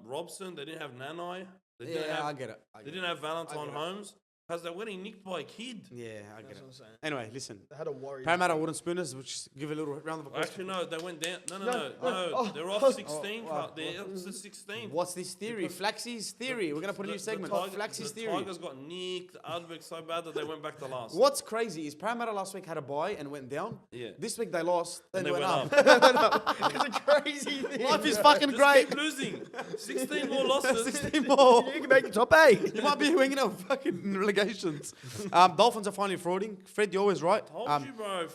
Robson, they didn't have Nanai, they didn't Yeah, have I get it. they didn't have Valentine get it. Holmes. Because they were getting nicked by a kid. Yeah, I get That's it. what I'm saying. Anyway, listen. They had a warrior. Parramatta wooden spooners, which give a little round of applause. Actually, no, they went down. No. Oh, They're off oh, 16. oh, They're up to 16. What's this theory? Flaxy's theory. We're gonna put a new segment. Flaxy's the theory. Tigers got nicked. Advik so bad that they went back to last. What's crazy is Parramatta last week had a bye and went down. Yeah. This week they lost and And they went up. It's a crazy thing. Life is bro. fucking Just great. keep losing. 16 more losses. 16 more. You can make the top 8. You might be hanging out with fucking relegations. Dolphins are finally frauding. Fred, you're always right. Told you, bro.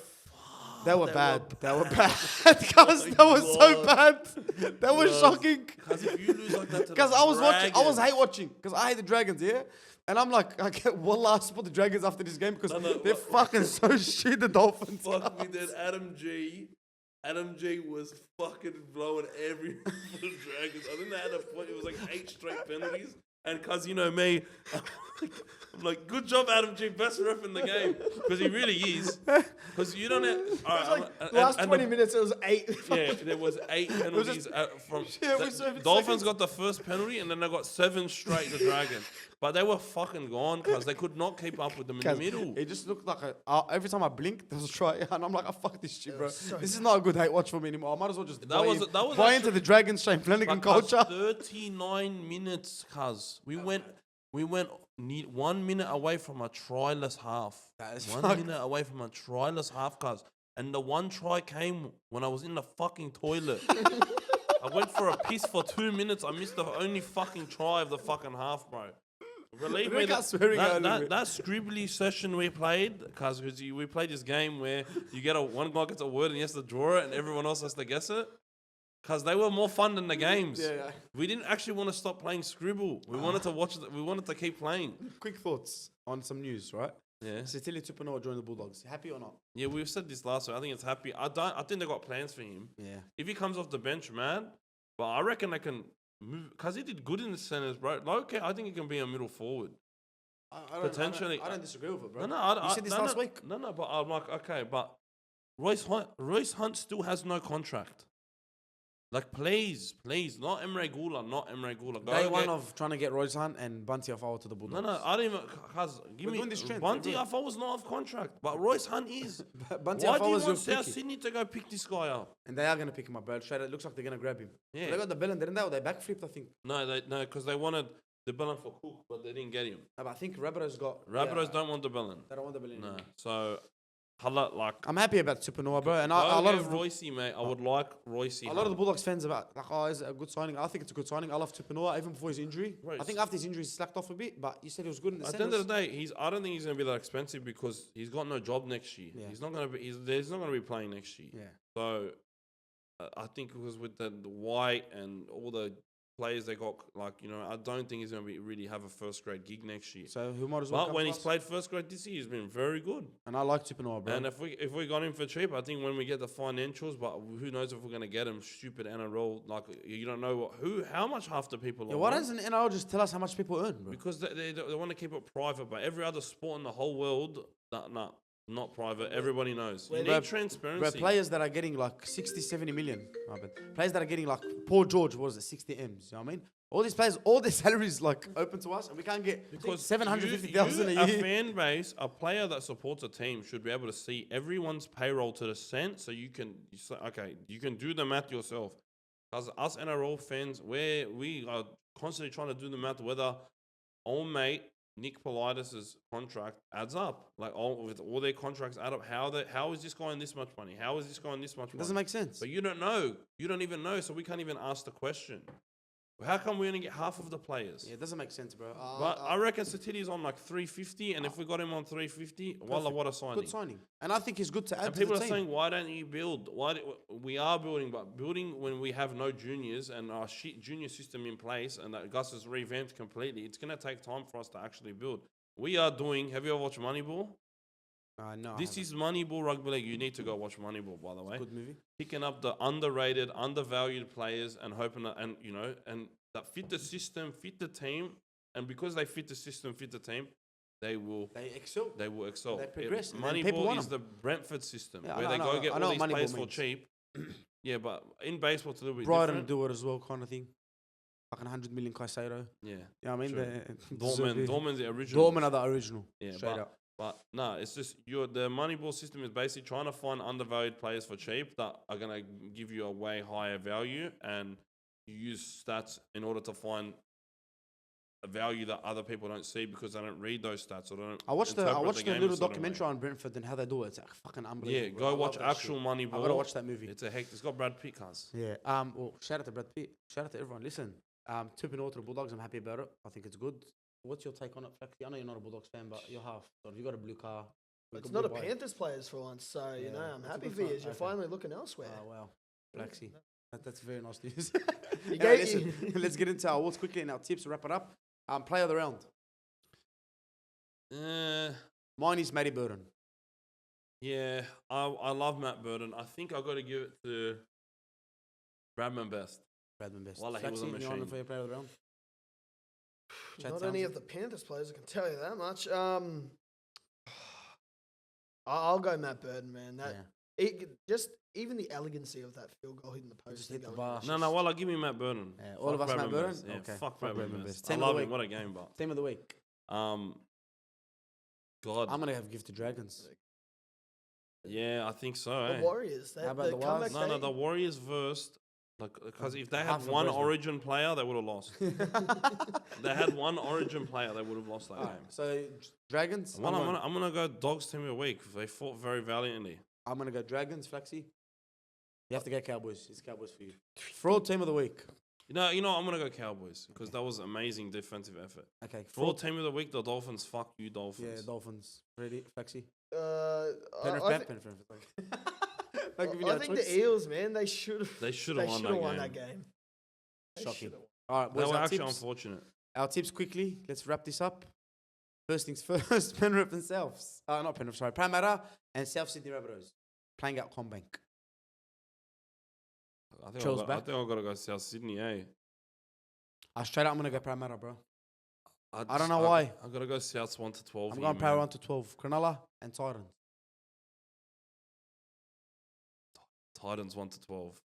They were they bad. were They were bad. Guys, that was so bad. That was shocking. Because if you lose like that to Because the I was watching, I was Dragons- hate watching. Because I hate the Dragons, yeah? And I'm like, I get wallah, I support the Dragons after this game because No, they're fucking so shit, the Dolphins. Fuck me, then Adam G was fucking blowing every for the Dragons. I think they had a point. It was like 8 straight penalties. And cause you know me, I'm like, good job, Adam G, best ref in the game, because he really is. Because you don't have. All right, Like, last 20 minutes, it was 8. Yeah, there was 8 penalties from. Yeah, it was the 7 Dolphins got the first penalty, and then they got 7 straight. The Dragons, but they were fucking gone because they could not keep up with them in the middle. It just looked like every time I blinked, there was a try, and I'm like, oh, fuck this shit, bro. so This is not a good hate watch for me anymore. I might as well just That was buy into actually- the Dragons Shane Flanagan But cuz culture. 39 minutes, cuz we went 1 minute away from a tryless half. That is 1 fuck- minute away from a tryless half, cuz. And the one try came when I was in the fucking toilet. I went for a piss for 2 minutes. I missed the only fucking try of the fucking half, bro. Believe me, Got swearing out a little bit. that scribbly session we played, because we played this game where you get one guy gets a word and he has to draw it and everyone else has to guess it. Because they were more fun than the games. Yeah. We didn't actually want to stop playing Scribble. We wanted to watch it. We wanted to keep playing. Quick thoughts on some news, right? Yeah. Cecilia Tupanoa joined the Bulldogs. Happy or not? Yeah, we've said this last week. I think it's happy. I think they got plans for him. Yeah. If he comes off the bench, man, but I reckon they can move because he did good in the centers, bro. Okay, I think he can be a middle forward. Potentially. I don't disagree with it, bro. No, You said this last week. No, but I'm like, okay, but Royce Hunt still has no contract. Like, please, not Emre Gula. Go Day and one get- of trying to get Royce Hunt and Bunty Afao to the Bulldogs. No, I don't even. Cause give We're me doing this trend, Bunty. we're I thought was not off contract, but Royce Hunt is. Bunty Why do Afao you was your want South picky. Sydney to go pick this guy up? And they are going to pick him up, bro. Straight, it looks like they're going to grab him. Yeah. They got the Bellin, didn't they? Or they backflipped, I think. No, because they wanted the Bellin for Cook, but they didn't get him. No, but I think Rabbitohs got... Rabbitohs yeah, don't want the Bellin. They don't want the Bellin. No, so like. I'm happy about Tupanoa, bro. And A a lot of Royce, mate. I would like Royce. a lot of the Bulldogs fans about like, oh, is it a good signing? I think it's a good signing. I love Tupanoa even before his injury. Right. I think after his injury, he slacked off a bit, but you said he was good in the At the end centres. of the day, I don't think he's gonna be that expensive because he's got no job next year. Yeah. He's not gonna be. He's not gonna be playing next year. Yeah. So I think it was with the White and all the players they got, like, you know, I don't think he's going to really have a first grade gig next year. So who might as well But come when to he's us? played first grade this year, he's been very good. And I like Tupanoa, bro. And if we got him for cheap, I think when we get the financials, but who knows if we're going to get him, stupid NRL, like, you don't know how much half the people yeah, are why on. doesn't NRL just tell us how much people earn, bro? Because they want to keep it private, but every other sport in the whole world, not private. Everybody knows. You Bro, need transparency. Bro, players that are getting like 60, 70 million. My bad. Players that are getting like Paul George, what was it, 60 M's, you know what I mean? All these players, all their salaries like open to us, and we can't get Because 750,000 you, a a year. fan base, a player that supports a team should be able to see everyone's payroll to the cent, so you can say, okay, you can do the math yourself. Because us NRL fans, we are constantly trying to do the math whether old mate Nick Politis' contract adds up. Like with all their contracts add up. How is this going this much money? How is this going this much It money? doesn't make sense. But you don't know. You don't even know, so we can't even ask the question. How come we only get half of the players? Yeah, it doesn't make sense, bro. But I reckon Satiti's on like 350, and if we got him on 350, wallah, what a signing. Good signing. And I think he's good to add And to the people are team. saying, why don't you build? We are building, but building when we have no juniors and our shit junior system in place and that Gus is revamped completely, it's going to take time for us to actually build. We are doing, have you ever watched Moneyball? No, This is Moneyball Rugby League. You need to go watch Moneyball, by the way. good movie. Picking up the underrated, undervalued players and hoping that, and you know, and that fit the system, fit the team, and because they fit the system, fit the team, they will excel. They will excel. They progress, and then people Moneyball want is them. the Brentford system Yeah, where I they know, go I get know all these what Moneyball players for means. cheap. Yeah, but in baseball, it's a little bit Brighton different. do it as well, kind of thing. Fucking 100 million Caicedo. Yeah, You know what I mean? true. Dorman's the original. Dorman are the original. Yeah, Straight up. But no, it's just the Moneyball system is basically trying to find undervalued players for cheap that are gonna give you a way higher value, and you use stats in order to find a value that other people don't see because they don't read those stats or don't. I watched the game a little certain documentary way. on Brentford and how they do it. It's like fucking Yeah, unbelievable. go I love watch that actual shit. Moneyball. I gotta watch that movie. It's got Brad Pitt, cuz. Yeah. Well, shout out to Brad Pitt. Shout out to everyone. Listen. 2-0 to the Bulldogs. I'm happy about it. I think it's good. What's your take on it, Flaxy? I know you're not a Bulldogs fan, but you're half. So you got a blue car. It's not a Panthers players for once, so you know I'm that's a happy good for you. sign. As you're Okay. finally looking elsewhere. Oh wow, Flaxy. That's very nice news. You Anyway, gave- listen, let's get into our awards quickly and our tips to wrap it up. Player of the round. Mine is Matty Burton. Yeah, I love Matt Burton. I think I got to give it to Bradman Best. Bradman Best. Wallah, he was a Flaxy, you on machine. for your player of the round? Chad Not any Townsend? of the Panthers players, I can tell you that much. I'll go Matt Burton, man. That just even the elegancy of that field goal hitting the post. Just hit the and bar. going- No, well, give me Matt Burton. Yeah, all of Fuck us Matt Bradman Burton? Best. Yeah, Okay, fuck fuck Bradman Bradman Best. Best. I Team of the love him. week. What a game, but Team of the week. God, I'm gonna have give to Dragons. yeah, I think so. The Eh? Warriors. How about the the comeback Waz? No, the Warriors versed. Like, because if they Half had of one Brisbane. Origin player, they would have lost. They had one Origin player, they would have lost that game. So Dragons. Well, I'm gonna go Dogs team of the week. They fought very valiantly. I'm gonna go Dragons. Flaxy. You have to go Cowboys. It's Cowboys for you. Fraud team of the week. You know, I'm gonna go Cowboys because that was amazing defensive effort. Okay. Fraud team of the week, the Dolphins. Fuck you, Dolphins. Yeah, Dolphins. Ready, Flaxy. I think the Eels, man, they should have. They should They have should won have won that that game. game. They Shocking. should've won. All right, They boys. were Our actually tips. unfortunate. Our tips quickly. Let's wrap this up. First things first. Penrith and Souths. Not Penrith. Sorry, Parramatta and South Sydney Rabbitohs playing out Combank. I think Charles I back. think I gotta go South Sydney. Eh? Straight up, I'm gonna go Parramatta, bro. I don't just- know why. I gotta go South 1 to 12. I'm here, going man. Parramatta 1 to 12. Cronulla and Titans. Titans 1 to 12.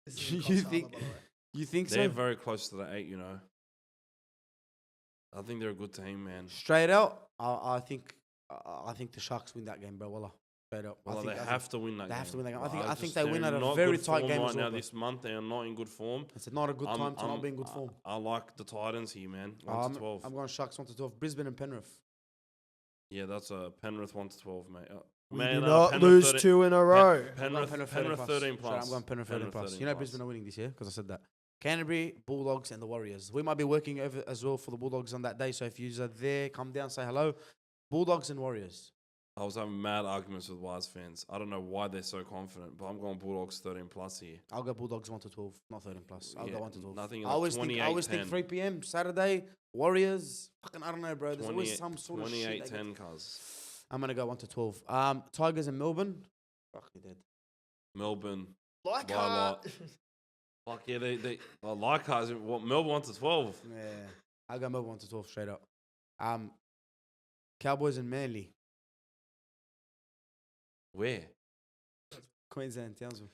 This is in You Coachella, think- by the way. You think They're so? very close to the 8. You know. I think they're a good team, man. Straight out, I think the Sharks win that game, bro. Wallah. Straight up. Well, they have to win that. they have to win that game. I Well, think just they they're win in at a not very good tight form game right as well, now. bro. This month they are not in good form. It's not a good time to not be in good form. I like the Titans here, man. 1 to 12. I'm going Sharks 1 to 12. Brisbane and Penrith. Yeah, that's a Penrith 1 to 12, mate. We Man, do not Penrith lose 13 two in a row. Penrith 13 Straight, plus. I'm going Penrith 13 plus. 13 You know plus. Brisbane are winning this year because I said that. Canterbury, Bulldogs, and the Warriors. We might be working over as well for the Bulldogs on that day. So if you're there, come down, say hello. Bulldogs and Warriors. I was having mad arguments with Wise fans. I don't know why they're so confident, but I'm going Bulldogs 13 plus here. I'll go Bulldogs 1 to 12, not 13 plus. I'll Yeah, go 1 to 12. nothing I like always think 28-10. 3 p.m. Saturday, Warriors. Fucking, I don't know, bro. There's always 28 some sort of shit. 28-10, cuz. I'm going to go 1 to 12. Tigers and Melbourne. Fuck, you're dead. Melbourne. Like By a lot. Fuck yeah, they like us. What, Melbourne 1 to 12. Yeah. I'll go Melbourne 1 to 12 straight up. Cowboys and Manly. Where? Queensland, Townsville.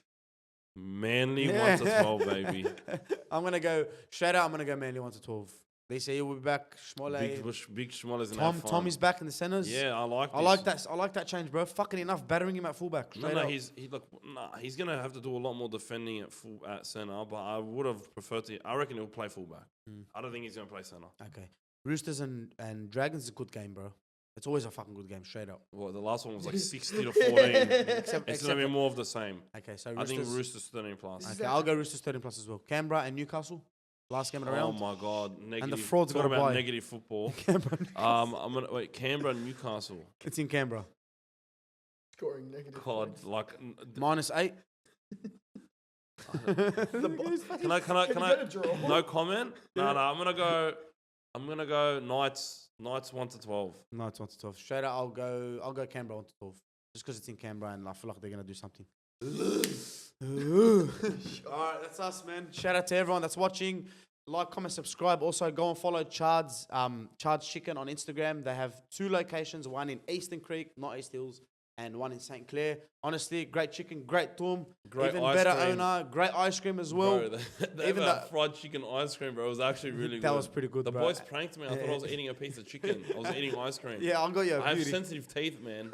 Manly 1 to 12, baby. I'm gonna go straight out. I'm gonna go Manly 1 to 12. They say he'll be back. Big Schmollers in Tom, Tommy's back in the centers. Yeah, I like. I like that. I like that change, bro. Fucking enough battering him at fullback. No, he's gonna have to do a lot more defending at center. But I would have preferred to. I reckon he'll play fullback. I don't think he's gonna play center. Okay. Roosters and Dragons is a good game, bro. It's always a fucking good game, straight up. Well, the last one was like 60 to 14. It's gonna be more of the same. Okay, so I think Roosters 13 plus. Okay, I'll go Roosters 13 plus as well. Canberra and Newcastle. Last game of the round. Oh my god! Negative. And the frauds Talk got about bye. negative football. I'm gonna wait. Canberra, Newcastle. It's in Canberra. Scoring negative. God, points. like -8. Can I? Get a draw. No comment. No. I'm gonna go Knights. Knights 1 to 12. No, it's 1 to 12. Straight out, I'll go Canberra 1 to 12. Just because it's in Canberra and I feel like they're gonna do something. Alright, that's us, man. Shout out to everyone that's watching. Like, comment, subscribe. Also, go and follow Char'd's Chicken on Instagram. They have 2 locations, one in Eastern Creek, not East Hills, and one in St. Clair. Honestly, great chicken, great tom, Great even ice better cream. owner, great ice cream as well. Bro, they even have fried chicken ice cream, bro. It was actually really good. That was pretty good, The bro. boys pranked me. I thought I was eating a piece of chicken. I was eating ice cream. Yeah, I'll go you. I have sensitive teeth, man.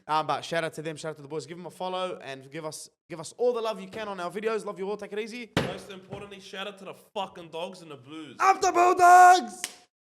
But shout out to them, shout out to the boys. Give them a follow and give us all the love you can on our videos. Love you all. Take it easy. Most importantly, shout out to the fucking dogs and the blues. Up the Bulldogs!